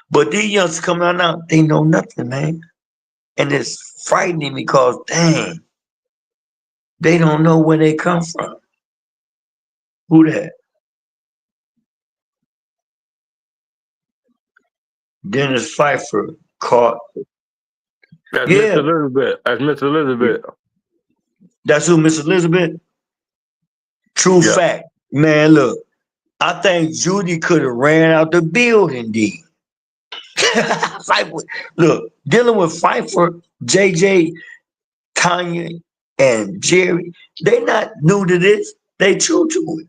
but these youngsters coming out now, they know nothing, man, and it's frightening because dang, they don't know where they come from. Who that? Dennis Pfeiffer caught. That's Miss Yeah, Elizabeth. That's Miss Elizabeth. that's who Miss Elizabeth. True Yeah. fact, man. Look, I think Judy could have ran out the building. D. Pfeiffer, look, dealing with Pfeiffer, JJ, Tanya, and Jerry, they not new to this. They true to it.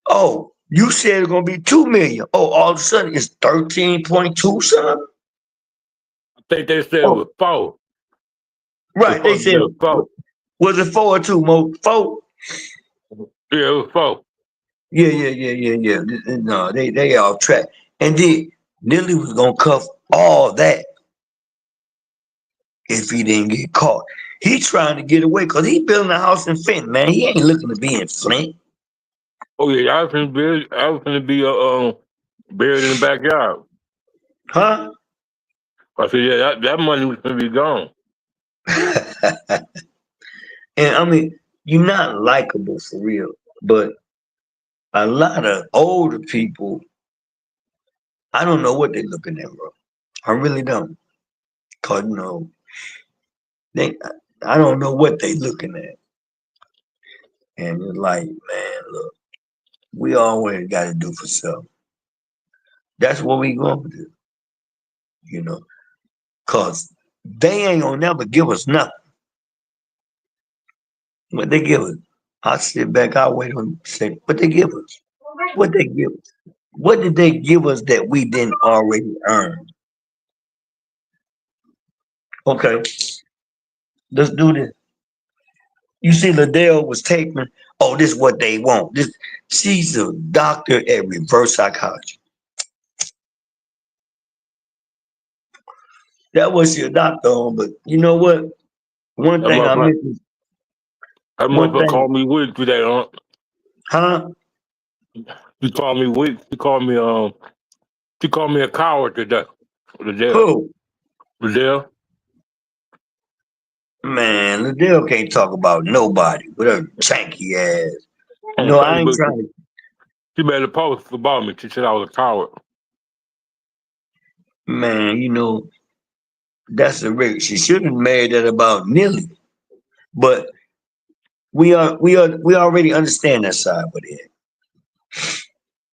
Oh, you said it's gonna be 2 million. Oh, all of a sudden it's 13.2 something. I think they said it Oh, was 4. right. They Supposed to said be a 4. was it 4 or 2? Mo 4. Yeah, it was 4. Yeah. No, they off track. And then Nilly was gonna cuff all that if he didn't get caught. He trying to get away because he building a house in Flint, man. He ain't looking to be in Flint. Oh yeah, I was finna be buried in the backyard. Huh? I said, yeah, that money was gonna be gone. And I mean, you're not likable for real, but a lot of older people, I don't know what they're looking at, bro. I really don't. Cause they, I don't know what they looking at. And it's like, man, look, we always got to do for self. That's what we gonna do, you know. Cause they ain't gonna never give us nothing. What they give us, I sit back, I wait on say, what they give us? What they give us? What did they give us that we didn't already earn? Okay, let's do this. You see, Liddell was taping. Oh, this is what they want. This, she's a doctor at reverse psychology. That was your doctor on, but you know what? One That thing I motherfucker, missed. that One motherfucker thing, called me weak today, huh? huh? She called me weak. She called me a coward today. Liddell. Who? Liddell. Man, Liddell can't talk about nobody with her janky ass. On No, I ain't Facebook, trying to. she made a post about me. She said I was a coward. Man, that's a rig. She should have made that about Millie, but we already understand that side with it.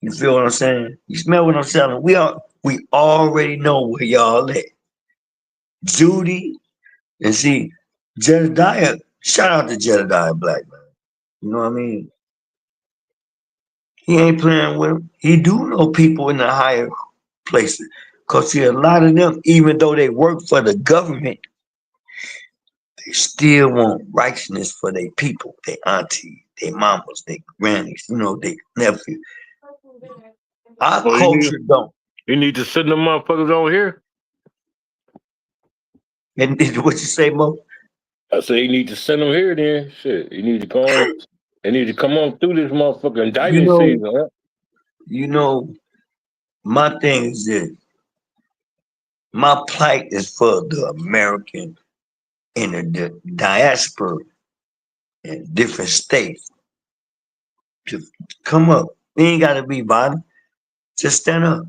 You feel what I'm saying? You smell what I'm saying? We already know where y'all at. Judy and see Jedediah. Shout out to Jedediah Black, man. You know what I mean? He ain't playing with him. He do know people in the higher places. Cause see, a lot of them, even though they work for the government, they still want righteousness for their people, their aunties, their mamas, their grannies, their nephews. Our So culture don't. you need to send them motherfuckers on here. And what you say, Mo? I said you need to send them here then. Shit. You need to come on. They need to come on through this motherfucking You indicting know, season, huh? you know, my thing is this. My plight is for the American in the diaspora in different states to come up. We ain't gotta be violent. Just stand up.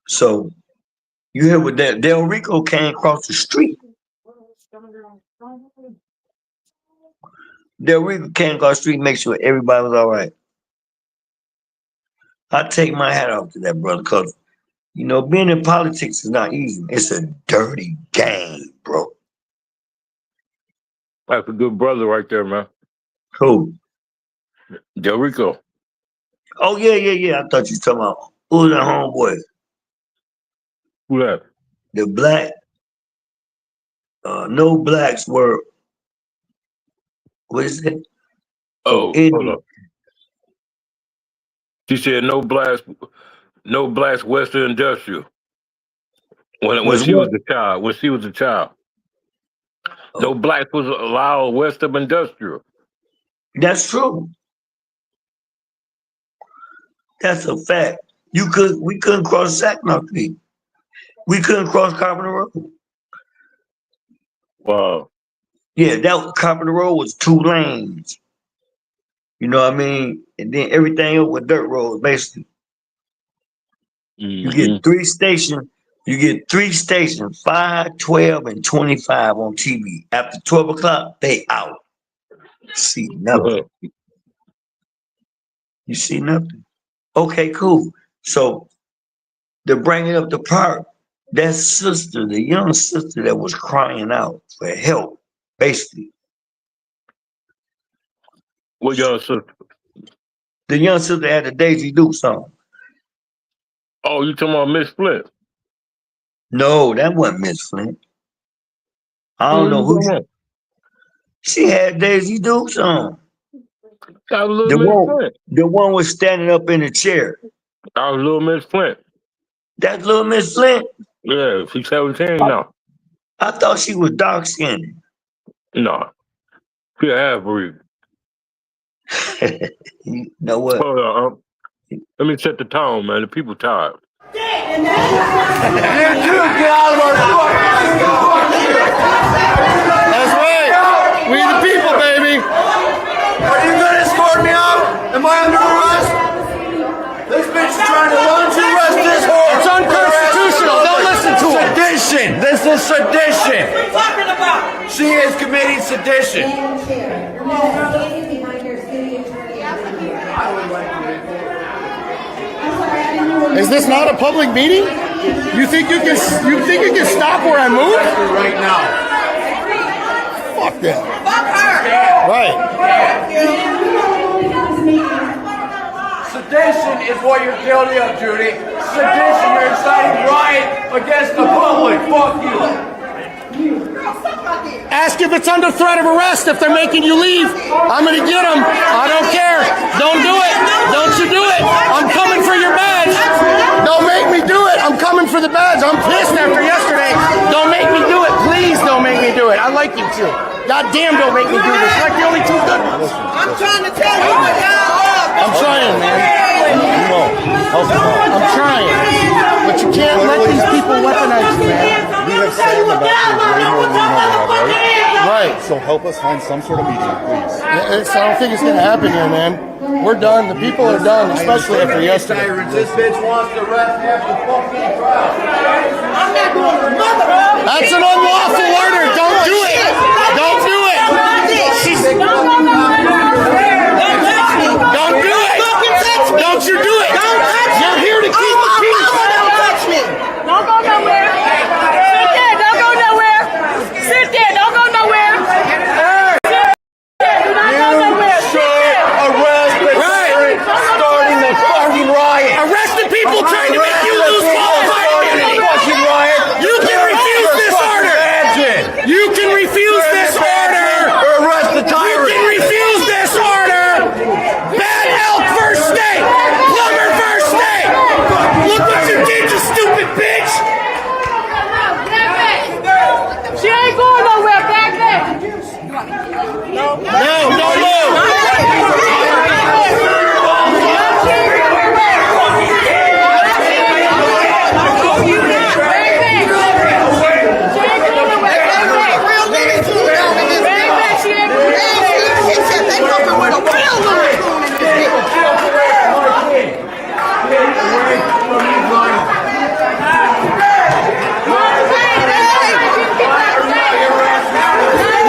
So you hear what that Del Rico came across the street. Del Rico came across the street, make sure everybody was all right. I take my hat off to that brother, because being in politics is not easy. It's a dirty game, bro. That's a good brother right there, man. Who? Del Rico. Oh yeah. I thought you were talking about who the homeboy? Who that? The black. No blacks were. What is it? Oh, hold Indian. up. She said no blacks Western Industrial. When Was she was what? a child. When she was a child. No blacks was allowed west of Industrial. That's true. That's a fact. We couldn't cross Saginaw Creek. We couldn't cross Carpenter Road. Wow. Yeah, that Carpenter Road was 2 lanes. You know what I mean? And then everything else was dirt roads, basically. You get 3 stations. You get 3 stations, 5, 12, and 25 on TV. After 12 o'clock, they out. See nothing. You see nothing. Okay, cool. So to bring it up the park, that sister, the young sister that was crying out for help, basically. What young sister? The young sister had the Daisy Duke song. Oh, you talking about Miss Flint? No, that wasn't Miss Flint. I don't know who she had Daisy Duke's on. That was Little Miss Flint. The one was standing up in the chair. That was Little Miss Flint. That's Little Miss Flint? Yeah, she's 17 now. I thought she was dark skinned. No. She a half breed. You know what? Hold on. Let me set the tone, man. The people tired. Get out of our That's right. We the people, baby. Are you gonna escort me out? Am I under arrest? This bitch is trying to launch arrest this whore. It's unconstitutional. Don't listen to her. Sedition. This is sedition. What are you talking about? She is committing sedition. Is this not a public meeting? You think you can stop where I move? Right now. Fuck them. Fuck her. Right. Sedition is what you're guilty of, Judy. Sedition, you're inciting riot against the public. Fuck you. Ask if it's under threat of arrest if they're making you leave. I'm gonna get them. I don't care. Don't do it. Don't you do it. I'm coming for your badge. Don't make me do it. I'm coming for the badge. I'm pissed after yesterday. Don't make me do it. Please don't make me do it. I like you too. God damn, don't make me do this. Like the only 2 good ones. I'm trying to tell you what y'all I'm trying, man. I'm trying. But you can't let these people weaponize you, man. We have said in the back there's way more than we have, right? Right. So help us find some sort of medium, please. I don't think it's going to happen here, man. We're done. The people are done, especially after yesterday. This bitch wants to arrest me after fucking trial. I'm not doing the mother. That's an unlawful order. Don't do it. Don't do it. Don't do it. Don't you do it. You're here to keep the peace. Don't touch me. Don't go nowhere. Sit there. Don't go nowhere. Sit there. Don't go nowhere. Do not go nowhere. Arrest the tyrant starting the fucking riot. Arrest the people trying to make you lose qualified immunity. Fucking riot. You can refuse this order. You can refuse this order. Arrest the You tyrant. can refuse this order. Bad Elk first state. Plumber first state. Look what you did, you stupid bitch. She ain't going nowhere. Back there. No move.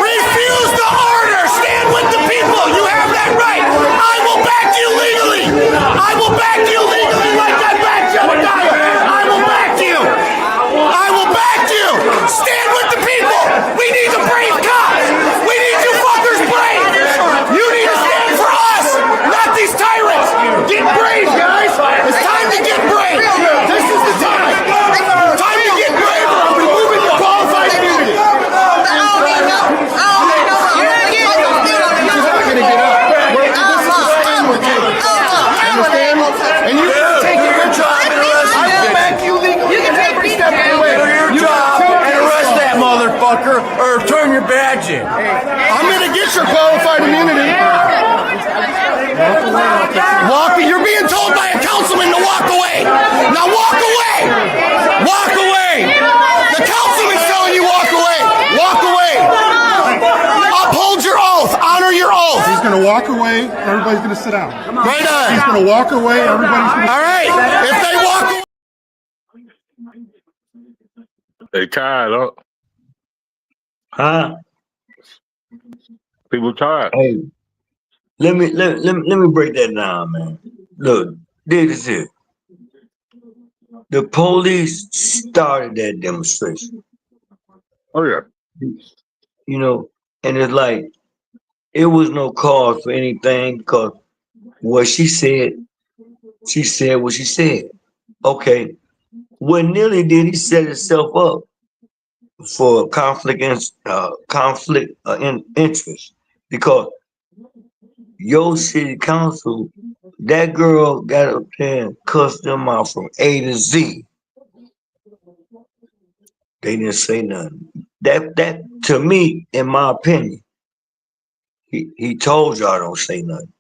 Refuse the order. Stand with walk away. Walk away. The councilman's telling you walk away. Walk away. Uphold your oath. Honor your oath. He's going to walk away. Everybody's going to sit down. Right on. He's going to walk away. Everybody's going to. All right. If they walk away. They tired, huh? Huh? People tired. Hey, let me break that down, man. Look, this is it. The police started that demonstration. Oh yeah. You know, and it's like it was no cause for anything because what she said what she said. Okay. What Neely did, he set himself up for conflict in interest because your city council, that girl got up there and cussed them out from A to Z. They didn't say nothing. That to me, in my opinion, he told y'all don't say nothing.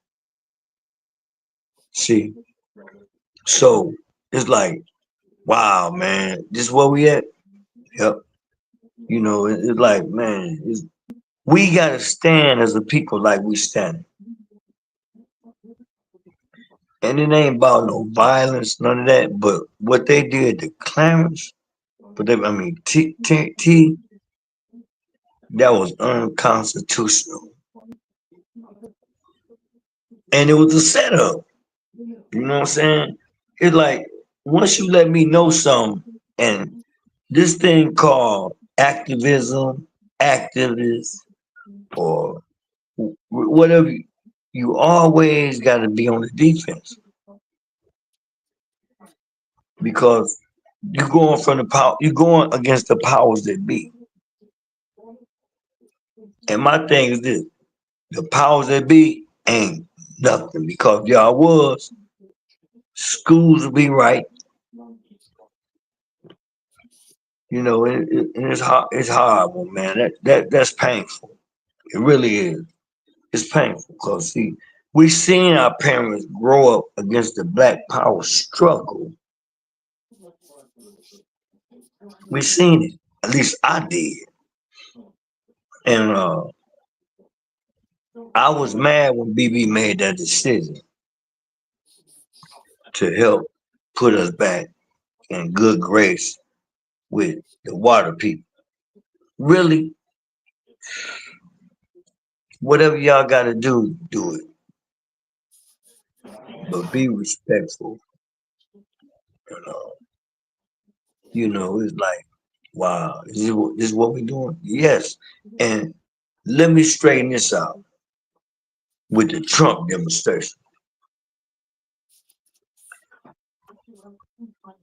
See, so it's like, wow, man, this is where we at. Yep. You know, it's like, man, we gotta stand as a people like we stand. And it ain't about no violence, none of that. But what they did to Clarence, T, that was unconstitutional. And it was a setup. You know what I'm saying? It's like, once you let me know something, and this thing called activism, activists, or whatever, you always got to be on the defense because you're going from the power, you're going against the powers that be. And my thing is this: the powers that be ain't nothing because y'all was schools will be right. You know, and it's hard. It's horrible, man. That's painful. It really is. It's painful because see, we seen our parents grow up against the Black Power struggle. We seen it. At least I did. And I was mad when BB made that decision to help put us back in good grace with the water people. Really, whatever y'all got to do, do it. But be respectful. You know, it's like, wow, this is what we're doing? Yes. And let me straighten this out with the Trump demonstration.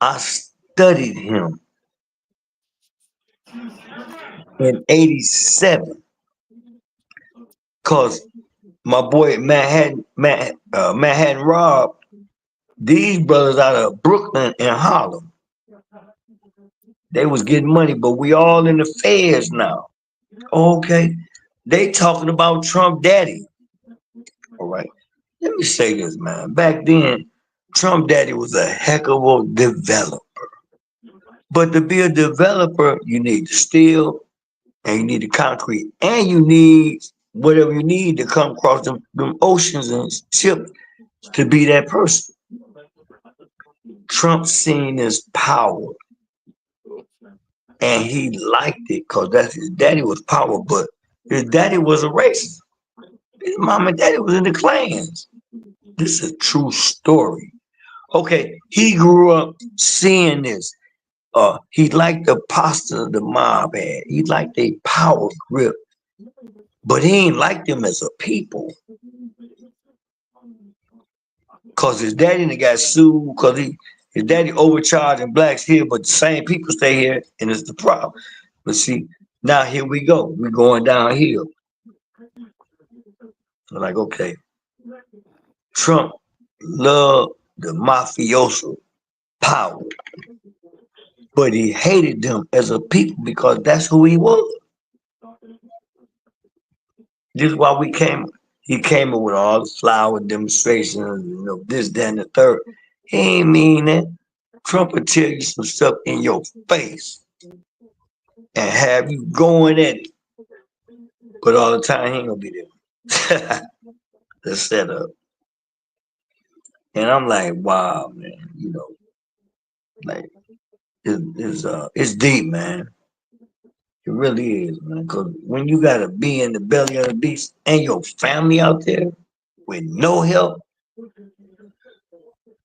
I studied him in '87 because my boy Manhattan Rob, these brothers out of Brooklyn and Harlem, they was getting money, but we all in the feds now. Okay, they talking about Trump daddy. All right, let me say this, man. Back then, Trump daddy was a heck of a developer. But to be a developer, you need the steel, and you need the concrete, and you need whatever you need to come across them oceans and ships to be that person. Trump seen his power, and he liked it because that's his daddy was power, but his daddy was a racist. His mom and daddy was in the Klans. This is a true story. Okay, he grew up seeing this. He liked the posture the mob had. He liked their power grip. But he ain't like them as a people. Because his daddy got sued because his daddy overcharging blacks here, but the same people stay here, and it's the problem. But see, now here we go. We're going downhill. I'm like, okay. Trump loved the mafioso power, but he hated them as a people because that's who he was. This is why he came up with all the flower demonstrations, you know, this, that, and the third. He ain't mean that. Trump will tell you some stuff in your face and have you going at it. But all the time, he ain't gonna be there. The setup. And I'm like, wow, man, you know, like it's deep, man. It really is, man. Because when you gotta be in the belly of the beast and your family out there with no help,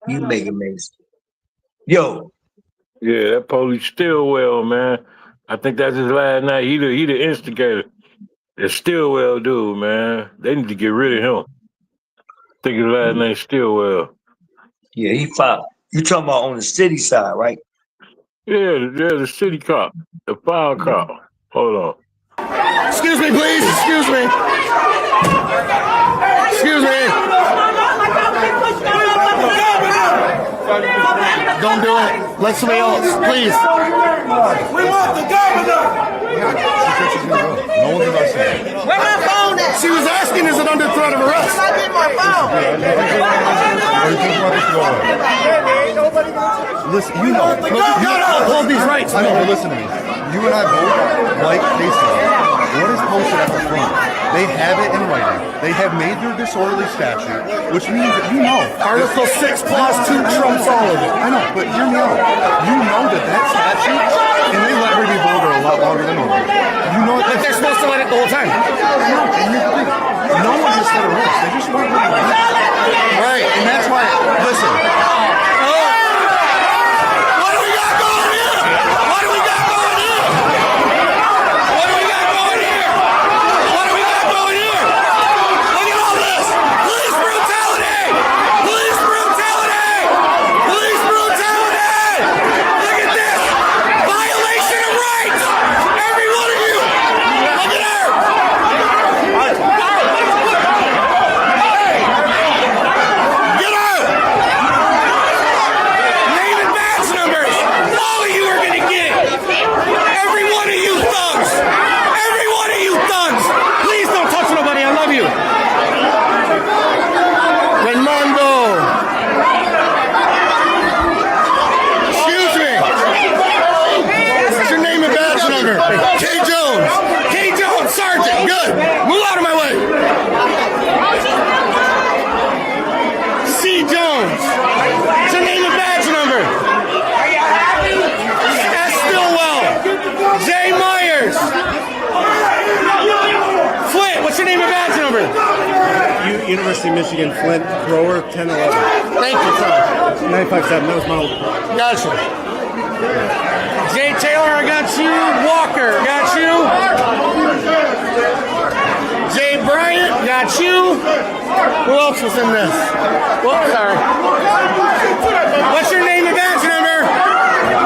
you make it make sense. Yo. Yeah, that police Stillwell, man. I think that's his last night. He the instigator. The Stillwell dude, man. They need to get rid of him. I think his last name Stillwell. Yeah, he filed. You talking about on the city side, right? Yeah, the city cop. The fire cop. Hold on. Excuse me, please. Excuse me. Excuse me. Don't do it. Let somebody else, please. We want the governor. No one's arrested. Where my phone at? She was asking, is it under threat of arrest? I get my phone. Listen, you know. Hold these rights. I know, but listen to me. You and I both like cases. What is posted at the front? They have it in writing. They have made their disorderly statute, which means that you know. Article 6 Clause 2 trumps all of it. I know, but hear me out. You know that statute, and they let her be vulgar a lot longer than normal. You know that They're supposed to let it the whole time. no one just got arrested. They just want to Right. and that's why, listen. What do we got going here? What do we got going here? What do we got going here? What do we got going here? Look at all this. Police brutality. Police brutality. Police brutality. Look at this. Violation of rights. Every one of you. Look at her. Get her. Name and badge numbers. All of you are going to get it. Every one of you thugs. Every one of you thugs. Please don't touch nobody. I love you. Raimondo. Excuse me. What's your name and badge number? K. Jones. K. Jones, Sergeant. Good. Move out of my way. C. Jones. What's your name and badge number? S. Stillwell. J. Myers. Flint, what's your name and badge number? University of Michigan, Flint, Grower, 1011. Thank you, sir. 957, that was my old. Gotcha. Jay Taylor, I got you. Walker, got you. Jay Bryant, got you. Who else was in this? Well, sorry. What's your name and badge number?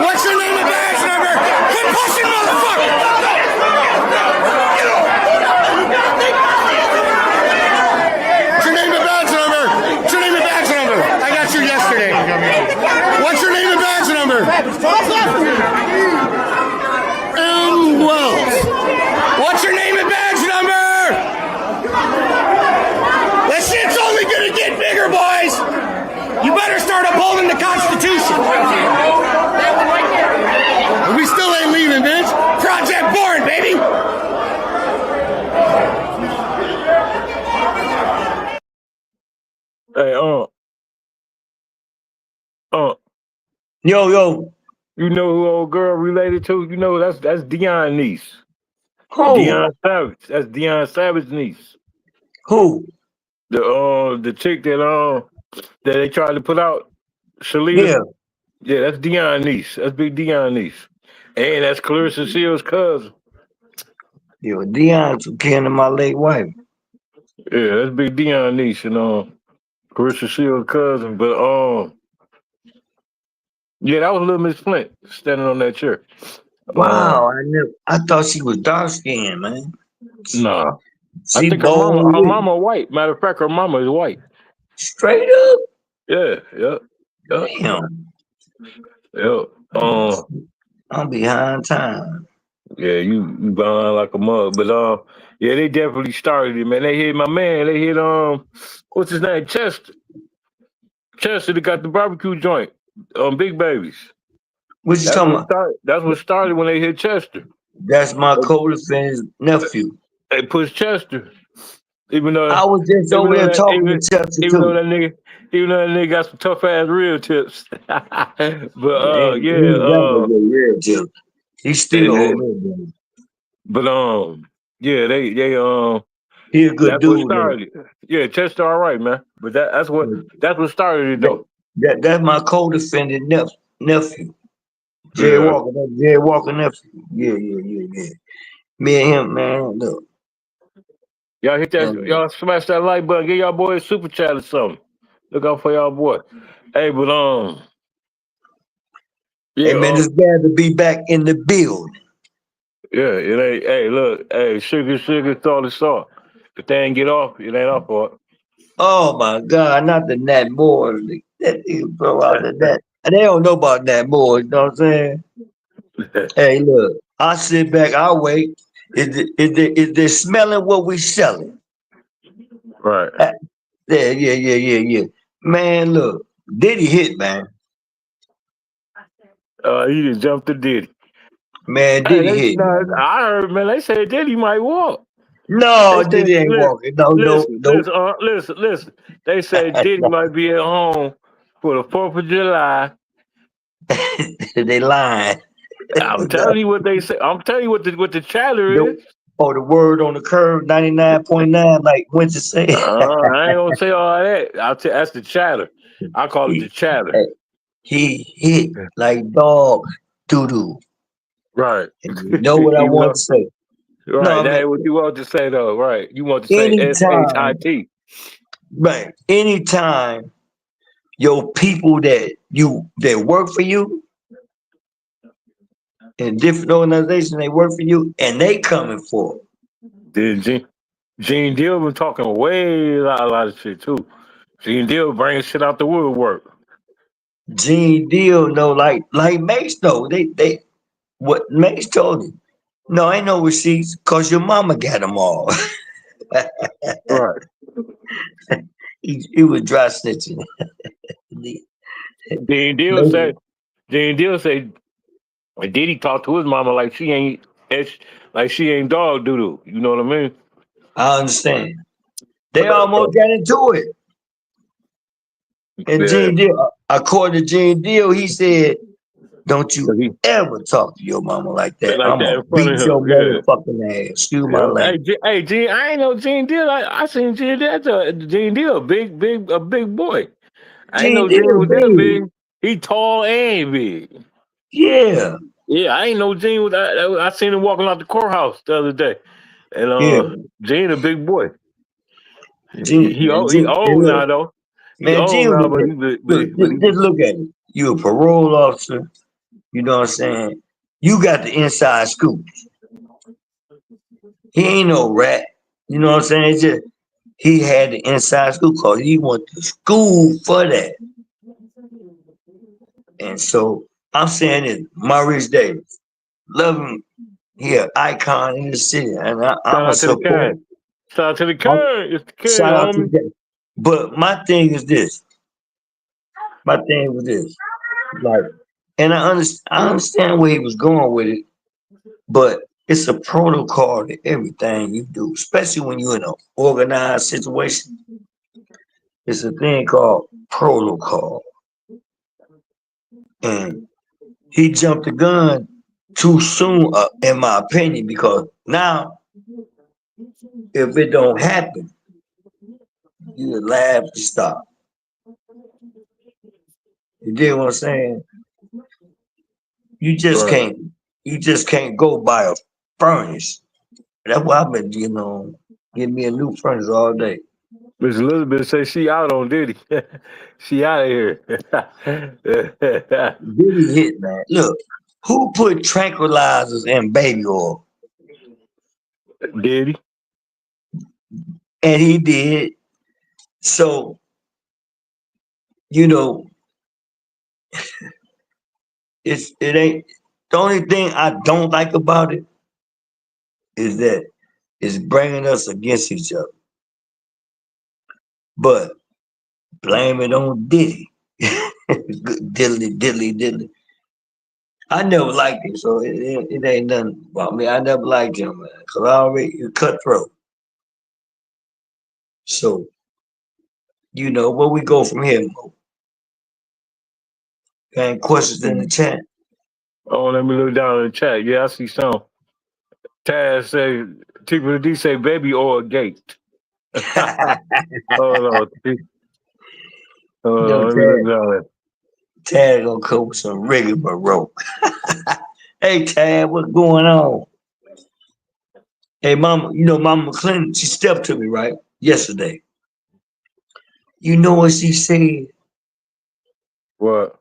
What's your name and badge number? Quit pushing, motherfucker! What's your name and badge number? What's your name and badge number? I got you yesterday. What's your name and badge number? M. Wells. What's your name and badge number? This shit's only gonna get bigger, boys. You better start upholding the Constitution. We still ain't leaving, bitch. Project Born, baby. Hey, Yo. you know who old girl related to? You know that's Dion's niece. Who? Dion Savage. That's Dion Savage's niece. Who? The chick that they tried to put out, Shalita. Yeah, that's Dion's niece. That's Big Dion's niece. And that's Clarissa Shields' cousin. Yo, Dion's kin to my late wife. Yeah, that's Big Dion's niece and Clarissa Shields' cousin. But yeah, that was Little Miss Flint standing on that chair. Wow, I thought she was dark skinned, man. Nah. I She think bold. her mama white. Matter of fact, her mama is white. Straight up? Yeah. Damn. Yeah. I'm behind time. Yeah, you behind like a mug. But yeah, they definitely started it, man. They hit my man. They hit what's his name? Chester that got the barbecue joint. Big babies. What you talking about? That's what started when they hit Chester. That's my co-defendant's nephew. They pushed Chester. Even though I was just over there talking to Chelsea even though too. that nigga got some tough ass real tips. But He ain't never get real tip. He's still and, over there. but yeah, they He a good that's what dude though. started it. Yeah, Chester all right, man. But that's what started it though. That's my co-defendant nephew. Jerry Yeah. Walker. That's Jerry Walker nephew. Yeah. Me and him, man. Look. Y'all hit that, y'all smash that like button, get y'all boys super chat or something. Look out for y'all boy. Hey, but Hey man, it's glad to be back in the build. Yeah, it ain't. Hey, look, hey, sugar, salt is salt. If they ain't get off, it ain't off for it. Oh my God, not the Nat Moore. That nigga bro out of that. And they don't know about Nat Moore, you know what I'm saying? Hey, look, I sit back, I wait. Is they smelling what we selling? Right. Yeah. Man, look, Diddy hit, man. He just jumped the Diddy. Man, Diddy hit. Man. I heard, man, they said Diddy might walk. No, Diddy ain't walking. No. Listen. They say Diddy might be at home for the 4th of July. They lying. I'm telling you what they say. I'm telling you what the chatter is. Oh, the word on the curve, 99.9, like Winter said. I ain't gonna say all that. That's the chatter. I call it the chatter. He hit like dog doo-doo. Right. You know what I want to say. Right. No, That man, ain't what you want to say though. Right. You want to say anytime, SHIT. right? Anytime your people that work for you in different organizations, they work for you, and they coming for it. Then Gene Deal been talking way a lot of shit too. Gene Deal bringing shit out the woodwork. Gene Deal know like Mace know. They what Mace told him. No, ain't no receipts because your mama got them all. Right. He was dry snitching. Gene Deal said Diddy talk to his mama like she ain't dog doodle. You know what I mean? I understand. They almost got into it. And Gene Deal, according to Gene Deal, he said, "Don't you ever talk to your mama like that. Like I'm that gonna in front beat of your him. Yeah. motherfucking ass." Excuse my language. Hey, Gene, I ain't know Gene Deal. I seen Gene Deal. Gene Deal, a big boy. I ain't Gene know Gene Deal was that big. big. He tall and big. Yeah. Yeah, I ain't know Gene was. I seen him walking out the courthouse the other day, and Yeah. Gene a big boy. Gene, He man, old. He Gene, old look, now though. He man, old Gene, now, but just look at it. You a parole officer. You know what I'm saying? You got the inside scoop. He ain't no rat. You know what I'm saying? It's just he had the inside scoop because he went to school for that. And so I'm saying it, Maurice Davis, love him. He an icon in the city, and I'm shout a out to the support. Karen. Shout out to the Karen. It's the Karen, Shout out to homie. them. But my thing is this. My thing was this. Like, and I understand where he was going with it, but it's a protocol to everything you do, especially when you're in an organized situation. It's a thing called protocol. And he jumped the gun too soon, in my opinion, because now if it don't happen, you laugh to stop. You get what I'm saying? You just Right. can't. You just can't go buy a furnace. That's why I've been, getting me a new furnace all day. Miss Elizabeth say she out on Diddy. She out of here. Diddy hit, man. Look, who put tranquilizers in baby oil? Diddy. And he did. So, you know, it ain't the only thing I don't like about it is that it's bringing us against each other. But blame it on Diddy. diddly. I never liked him, so it ain't nothing about me. I never liked him, man, because I already cutthroat. So, where we go from here, Mo? Got questions in the chat? Oh, let me look down in the chat. Yeah, I see some. Taz say, Triple D say, baby oil gate. Hold on. Hold Yo, on, let me look down there. Tad gonna come with some rigmarole. Hey, Tad, what's going on? Hey, Mama, Mama Clinton, she stepped to me, right, yesterday. You know what she said? What?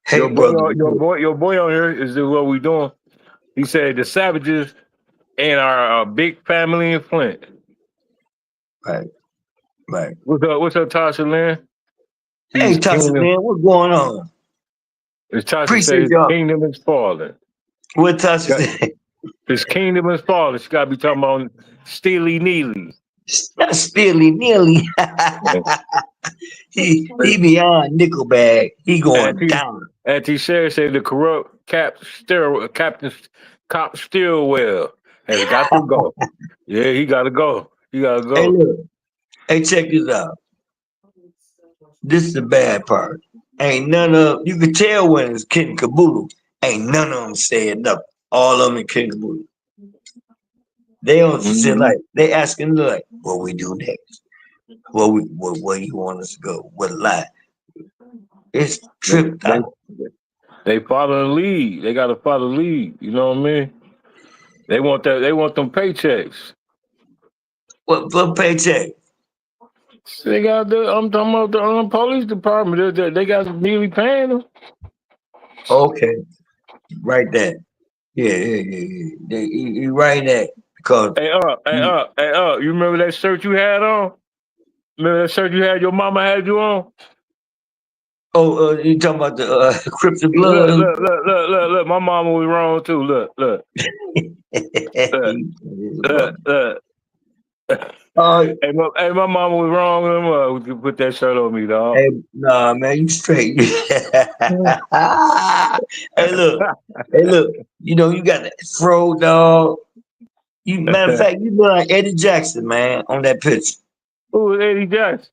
Hey, Your brother. boy on here is what we doing. He said the savages and our big family in Flint. Right. What's up, Tasha Lynn? Hey, Tasha, man, what's going on? Tasha Appreciate says y'all. kingdom is falling. What Tasha said? His kingdom is falling. She gotta be talking about Steely Neely. Not Steely Neely. he beyond Nickelback. He going down. Auntie Sherry said the corrupt Captain Cop Stillwell has got to go. Yeah, he gotta go. He gotta go. Hey, look. Hey, check this out. This is the bad part. Ain't none of you can tell when it's Kid and Caboodle. Ain't none of them saying nothing. All of them in Kid and Caboodle. They don't sit like they asking like, what we do next? Where you want us to go? What lie? It's tripped out. They follow the lead. They gotta follow the lead. You know what I mean? They want that. They want them paychecks. What paycheck? They got the. I'm talking about the police department. They got immediately paying them. Okay, right there. Yeah. You right there because. Hey, you remember that shirt you had on? Remember that shirt you had? Your mama had you on. Oh, you talking about the Crypto Blood? Look. My mama was wrong too. Look. Hey, my mama was wrong. You put that shirt on me, dog. Hey, nah, man, you straight. Hey, look. You got that fro, dog. Matter of fact, you look like Eddie Jackson, man, on that picture. Who is Eddie Jackson?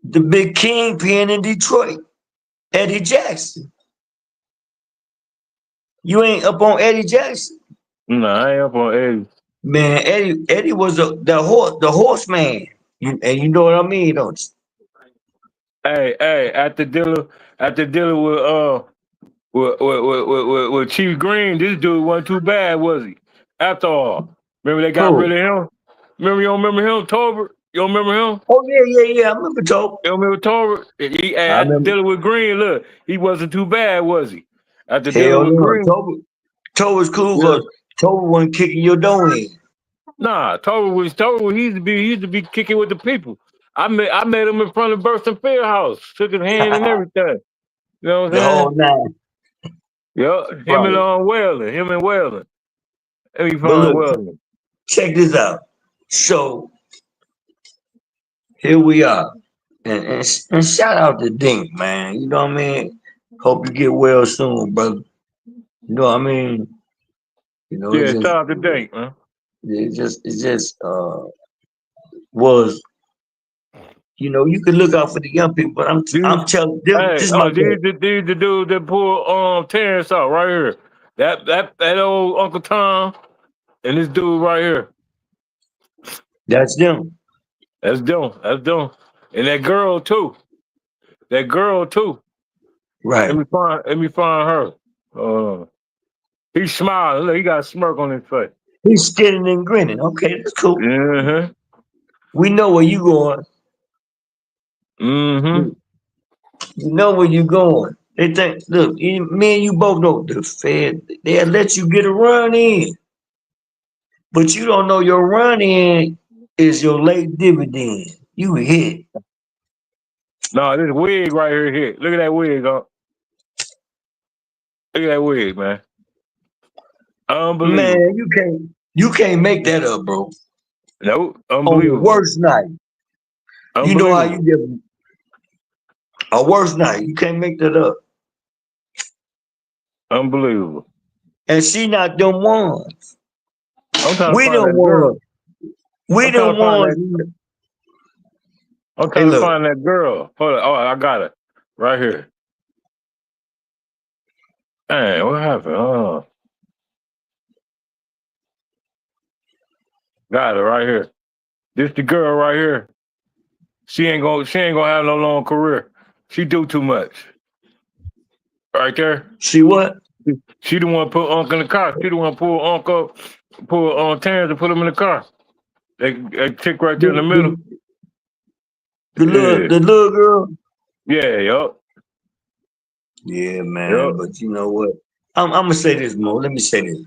The big kingpin in Detroit, Eddie Jackson. You ain't up on Eddie Jackson? No, I ain't up on Eddie. Man, Eddie was the horseman. And you know what I mean, don't you? Hey, after dealing with Chief Green, this dude wasn't too bad, was he? After all, remember they got rid of him. Remember you don't remember him, Tolbert? You don't remember him? Oh yeah. I remember Tolbert. You don't remember Tolbert? After dealing with Green, look, he wasn't too bad, was he? After dealing with Green, Tolbert was cool because Tolbert wasn't kicking your door in. Nah, Tolbert. He used to be kicking with the people. I met him in front of Burston Field House, shook his hand and everything. You know what I'm saying? The whole nine. Yep, him and Whalen. Let me But find look, Whalen. check this out. So here we are. And shout out to Dink, man. You know what I mean? Hope you get well soon, brother. You know what I mean? Yeah, shout out to Dink, man. It just was, you can look out for the young people, but I'm telling them, this is my these the dude that pulled Terrence out right here. That old Uncle Tom and this dude right here. That's them. That's them. And that girl too. Right. Let me find her. He's smiling. Look, he got a smirk on his face. He's skinning and grinning. Okay, that's cool. Mm-hmm. We know where you going. Mm-hmm. You know where you going. They think, look, me and you both know the Fed, they'll let you get a run in. But you don't know your run in is your late dividend. You hit. No, this wig right here hit. Look at that wig, huh? Look at that wig, man. Unbelievable. Man, you can't make that up, bro. Nope. On the worst night. You know how you get A worse night. You can't make that up. Unbelievable. And she not them ones. I'm trying to We find them that girl. ones. We I'm trying them to find ones. that. I'm Hey, trying to look. find that girl. Hold on. Oh, I got it right here. Hey, what happened? Oh, got it right here. This the girl right here. She ain't gonna have no long career. She do too much. Right there. She what? She the one put Unc in the car. She the one pull Unc up, pull on Terrence and put him in the car. They chick right there in the middle. The Yeah. little girl. Yeah, yup. Yeah, man. Yup. But you know what? I'm gonna say this more. Let me say this.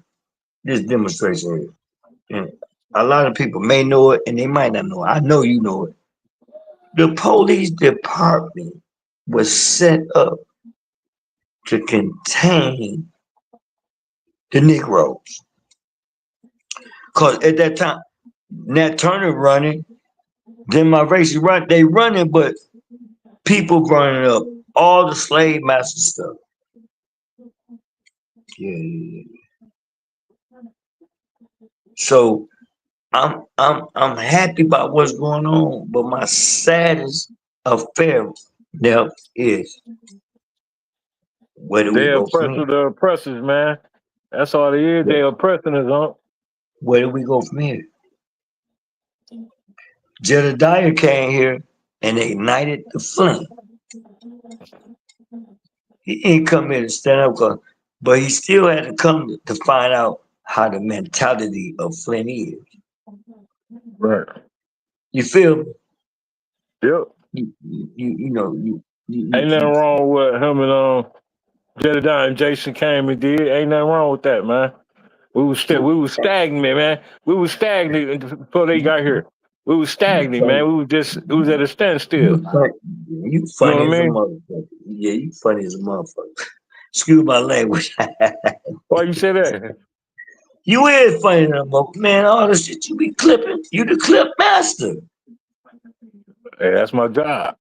This demonstration here. And a lot of people may know it and they might not know it. I know you know it. The police department was set up to contain the Negroes. Cause at that time, Nat Turner running, then my race run, they running, but people burning up all the slave master stuff. Yeah. So I'm happy about what's going on, but my saddest affair now is where do we They go from oppress here? the oppressors, man. That's all they is. They oppressing us, Unc. Where do we go from here? Jedediah came here and ignited the flame. He didn't come here to stand up, but he still had to come to find out how the mentality of Flint is. Right. You feel me? Yep. You know, Ain't nothing wrong with him and Jedediah and Jason came and did. Ain't nothing wrong with that, man. We was stagnant, man. We was stagnant before they got here. We was stagnant, man. We was at a standstill. You You know funny what as I a mean? motherfucker. Yeah, you funny as a motherfucker. Excuse my language. Why you say that? You is funny as a motherfucker. Man, all the shit you be clipping, you the clip master. Hey, that's my job.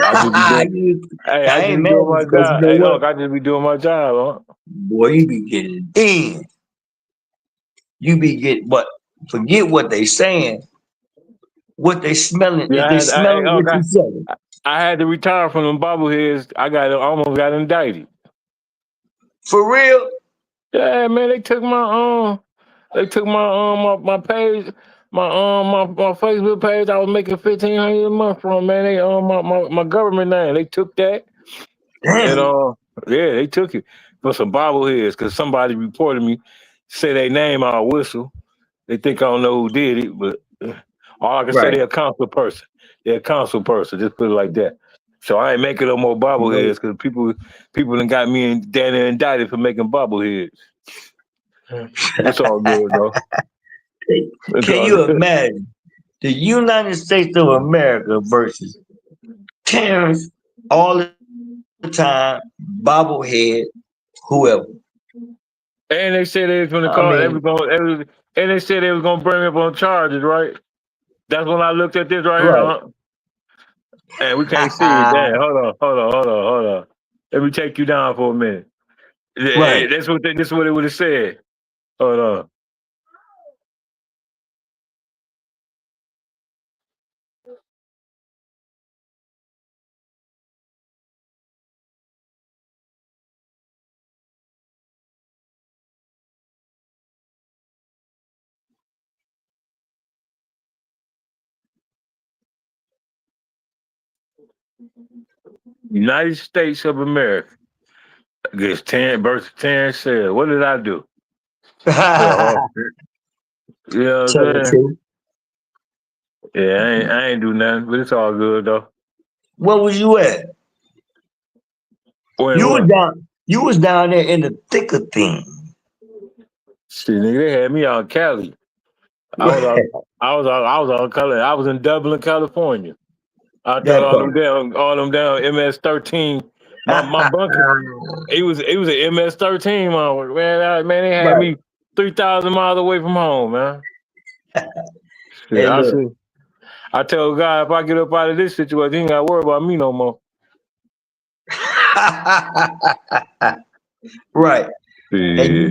I just be doing. Hey, I I just ain't be mad at doing you my because you job. know Hey, what? Unc, I just be doing my job, Unc. Boy, you be getting in. You be getting what? Forget what they saying. What they smelling. Yeah, If they smelling Unc, what you selling. I had to retire from them bobbleheads. Almost got indicted. For real? Yeah, man, they took my page, my Facebook page. I was making $1,500 a month from, man. They my government name. They took that and Damn. yeah, they took it for some bobbleheads because somebody reported me, say their name I'll whistle. They think I don't know who did it, but all I can say Right. they're a council person. They're a council person. Just put it like that. So I ain't making no more You know, bobbleheads because people done got me and Danny indicted for making bobbleheads. It's all good though. It's can all you good. imagine the United States of America versus Terrence all the time, bobblehead, whoever. And they said they was gonna I call. mean, And they said they was gonna bring me up on charges, right? That's when I looked at this right here, right. huh? And we can't see it. Damn, hold on. Let me take you down for a minute. Right. This is what it would have said. Hold on. United States of America against Terrence said, what did I do? Tell Oh, you know what I'm the saying? truth. Yeah, I ain't do nothing, but it's all good though. Where was you at? When what? You was down there in the thick of things. Shit, nigga, they had me out Cali. I was out, I was out Cali. I was in Dublin, California. I thought That part. all them down MS-13. My bunker, it was an MS-13, man. Man, they had Right. me 3,000 miles away from home, man. Hey, Shit, look. I tell God if I get up out of this situation, he ain't got to worry about me no more. Right. And Yeah.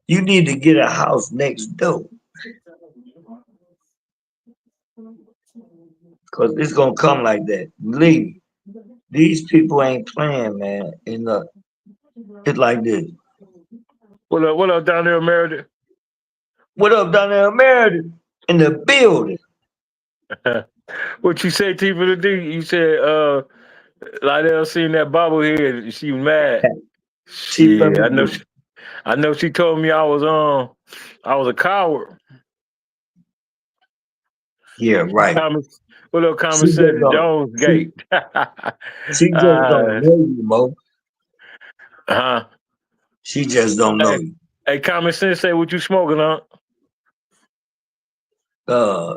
you need to get a house next door. Cause it's gonna come like that. Believe me, these people ain't playing, man. And it's like this. What up down there, Meredith? What up down there, America? In the building. What you say, T for the D? You said Lydell seen that bobblehead. She was mad. She from Shit, the I know she told me I was a coward. Yeah, right. Common, what up, She common just sense, don't Jones she, Gate. she just don't know you, Mo. Huh? She just don't know Hey, you. hey, common sense, say what you smoking on? Uh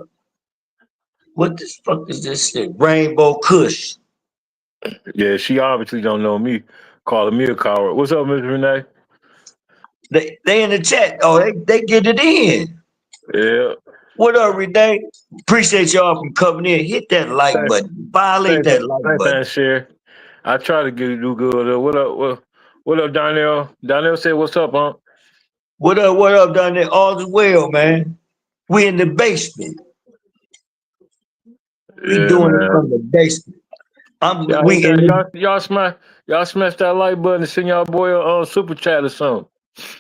what the fuck is this shit? Rainbow Kush. Yeah, she obviously don't know me. Calling me a coward. What's up, Miss Renee? They in the chat. Oh, they get it in. Yeah. What up, Renee? Appreciate y'all for coming in. Hit that like Thanks, button. Violate that like thanks, button. and share. I try to do good. What up? What up, Darnell? Darnell said, "What's up, huh?" What up down there? All is well, man. We in the basement. We Yeah, doing it man. from the basement. Y'all hit We in that. the Y'all smash that like button and send y'all boy a super chat or something.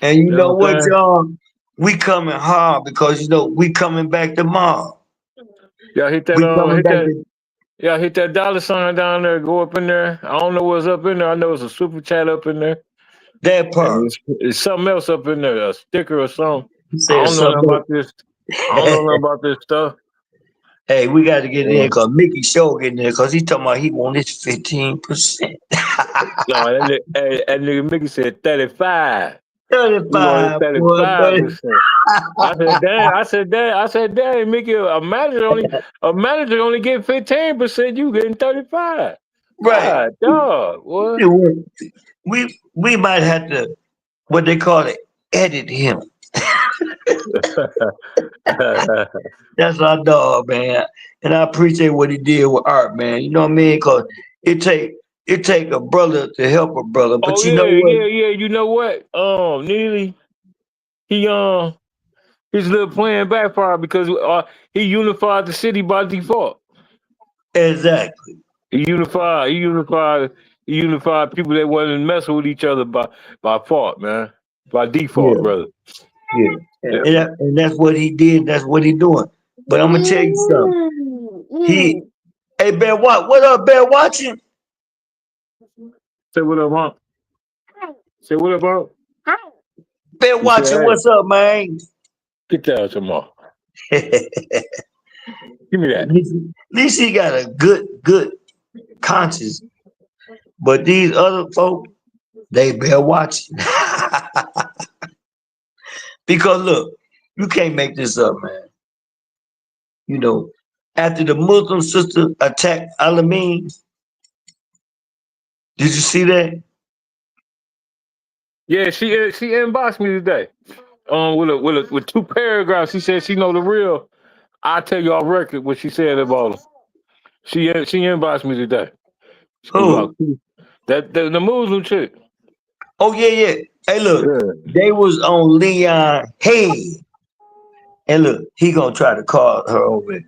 and you You know know what what, I'm saying? y'all? We coming hard because we coming back tomorrow. Y'all hit that We coming hit back that to y'all hit that dollar sign down there. Go up in there. I don't know what's up in there. I know it's a super chat up in there, that and part. it's something else up in there, a sticker or something. He I said don't know nothing something. about this. I don't know nothing about this stuff. Hey, we got to get in Yeah. because Mickey Show getting in because he talking about he want his 15%. No, that nigga Mickey said 35. He wanted 35, boy, baby. 35%. I said, damn. I said, damn, Mickey. A manager only get 15%. You getting 35. Right. God, dog. What? We might have to, what they call it, edit him. That's our dog, man. And I appreciate what he did with Art, man. You know what I mean? Because it take a brother to help a brother. But Oh you know yeah, what? yeah, yeah. You know what? Neely, he his little plan backfired because he unified the city by default. Exactly. He unified. He unified people that wasn't messing with each other by fault, man. By default, Yeah, brother. yeah. Yeah. And that's what he did. That's what he doing. But I'm gonna tell you something. He, hey, Bear, what up, Bear? Watching? Say what up, Unc? Say what up, Unc? Bear He said, watching. "Hey, What's up, man? get that tomorrow. At Give me that." least he got a good conscience. But these other folk, they bear watching. Because look, you can't make this up, man. You know, after the Muslim sister attacked Alameen, did you see that? Yeah, she inboxed me today. With two paragraphs. She said she know the real. I tell you off record what she said about him. She inboxed me today. Who? About the Muslim chick. Oh yeah. Hey, look, Yeah. they was on Leon head, and look, he gonna try to call her over.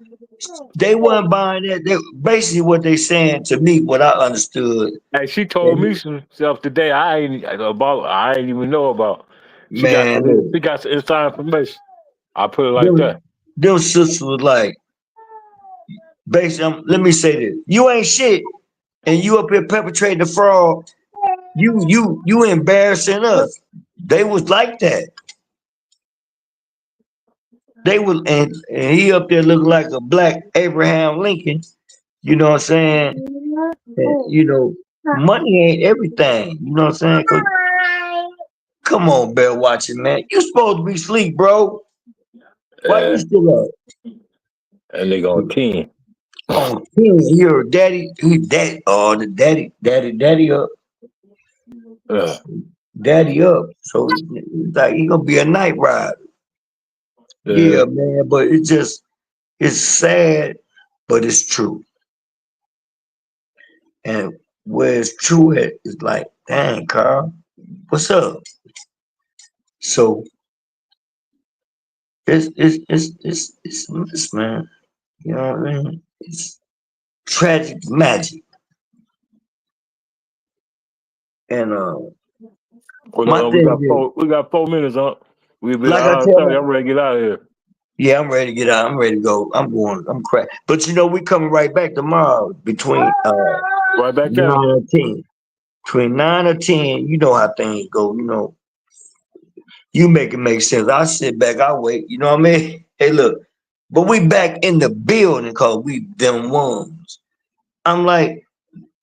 They weren't buying that. They, basically, what they saying to me, what I understood, Hey, she told me and some stuff today I ain't even know about. man, look, She got some inside information. I put it like them, that. them sisters was like, basically, let me say this: you ain't shit, and you up here perpetrating the fraud. You embarrassing us. They was like that. They was, and he up there looking like a black Abraham Lincoln. You know what I'm saying? And, you know, money ain't everything. You know what I'm saying? 'Cause come on, Bear watching, man. You supposed to be asleep, bro. Why you Uh, still up? and they on 10. On 10, you're daddy. He daddy. Oh, the daddy up. Uh, Daddy up. So it's like he gonna be a night ride. uh, Yeah, man. But it's sad, but it's true. And where it's true at is like, dang, Carl, what's up? So it's this, man. You know what I mean? It's tragic magic. And Well, my we thing got is, 4 minutes, huh? We be like I I'll tell tell my you, I'm ready to get out of here. yeah, I'm ready to get out. I'm ready to go. I'm going. I'm crack. But you know, we coming right back tomorrow between Right back at 'em. 9 or 10. Between 9 or 10, you know how things go. You know, you make it make sense. I sit back, I wait. You know what I mean? Hey, look, but we back in the building because we them ones. I'm like,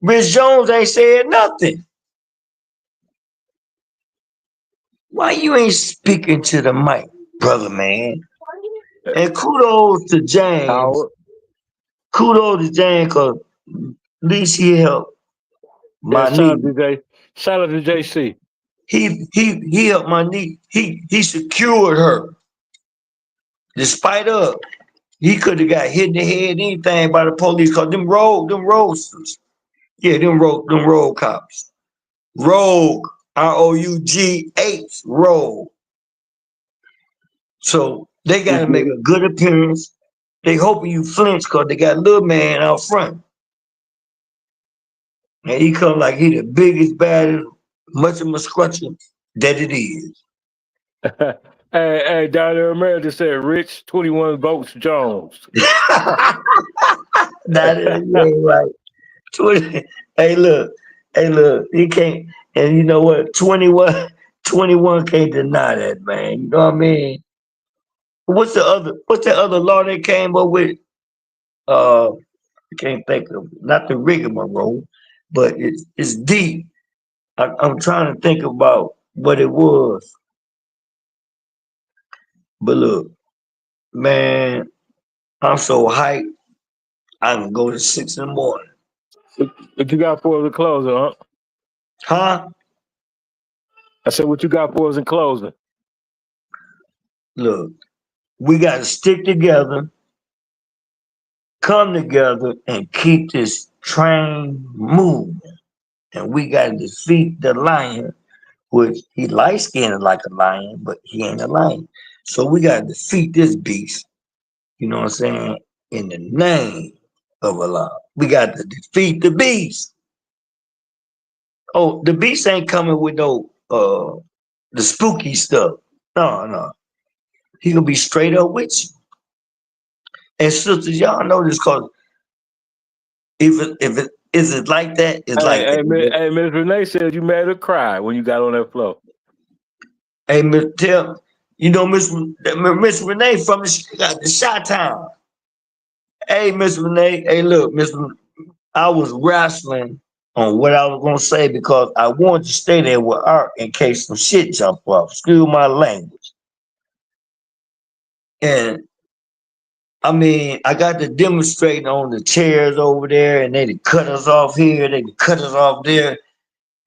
Rich Jones ain't said nothing. Why you ain't speaking to the mic, brother, man? And kudos to James. Howard. Kudos to James because at least he helped Yeah, my knee. Shout out to JC. He helped my knee. He secured her. Despite of he could have got hit in the head, anything by the police, cause them roadsters. Yeah, them road cops. Rogue, ROUGH, rogue. So they gotta make a good appearance. They hoping you flinch cause they got little man out front. And he come like he the biggest, baddest, much of a scrutcher that it is. Hey, down there, America said Rich 21 votes Jones. That is yeah, right. 20, hey look, he can't, and you know what? 21 can't deny that, man. You know what I mean? What's the other law they came up with? I can't think of not the rigmarole, but it's deep. I'm trying to think about what it was. But look, man, I'm so hyped. I can go to 6 in the morning. What you got for us in closing, huh? Huh? I said, what you got for us in closing? Look, we got to stick together, come together, and keep this train moving. And we got to defeat the lion, which he light skinned like a lion, but he ain't a lion. So we got to defeat this beast, you know what I'm saying, in the name of Allah. We got to defeat the beast. Oh, the beast ain't coming with no the spooky stuff. No. He gonna be straight up with you. And sisters, y'all know this cause if it is it like that, it's like that. Hey, Miss Renee said you made her cry when you got on that floor. Hey, Miss Tell, you know Miss Renee from the Shot Town. Hey, Miss Renee. Hey, look, I was wrestling on what I was gonna say because I wanted to stay there with Art in case some shit jump off. Excuse my language. And I mean, I got to demonstrate on the chairs over there, and they cut us off here, they cut us off there,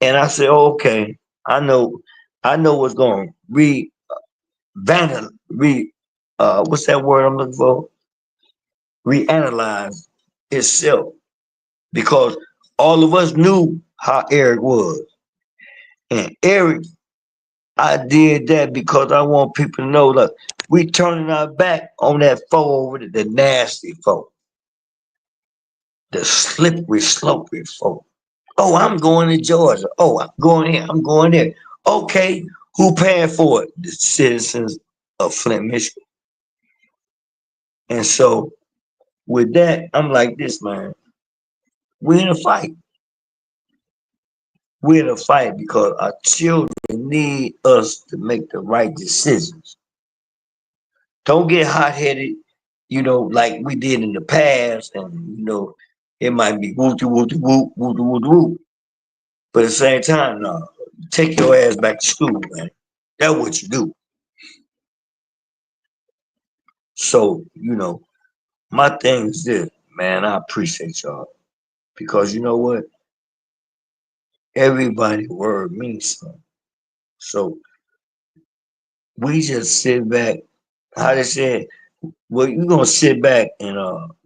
and I said, oh, okay, I know what's going to what's that word I'm looking for? Reanalyze itself because all of us knew how Eric was, and Eric, I did that because I want people to know, look, we turning our back on that foe over there, the nasty foe. The slippery, slopey folk. Oh, I'm going to Georgia. Oh, I'm going here. I'm going there. Okay, who paying for it? The citizens of Flint, Michigan. And so with that, I'm like this, man. We're in a fight. We're in a fight because our children need us to make the right decisions. Don't get hot-headed, like we did in the past, and it might be whoop whoop whoop whoop whoop whoop. But at the same time, no, take your ass back to school, man. That's what you do. So, my thing is this, man, I appreciate y'all. Because you know what? Everybody word means something. So we just sit back, how they said, well, you're gonna sit back and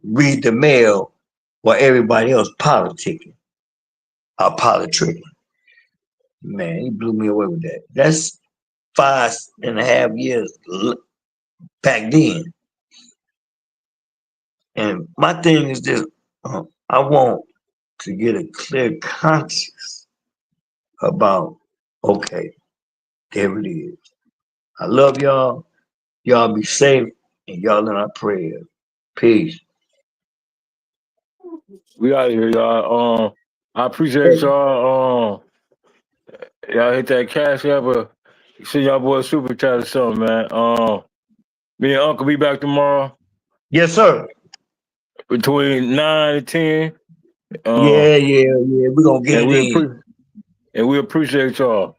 read the mail while everybody else politicking. Apollo trigger. Man, he blew me away with that. That's 5.5 years back then. And my thing is this: I want to get a clear conscience about. Okay, there it is. I love y'all. Y'all be safe, and y'all in our prayers. Peace. We out of here, y'all. I appreciate y'all. Y'all hit that cash app, but see y'all boys super chat or something, man. Me and Uncle be back tomorrow Yes, sir. between 9 and 10. Yeah. We're gonna get it in. And we appreciate y'all.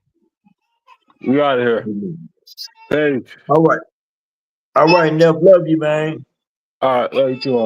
We out of here. Peace. All right. Nev, love you, man. All right, love you too.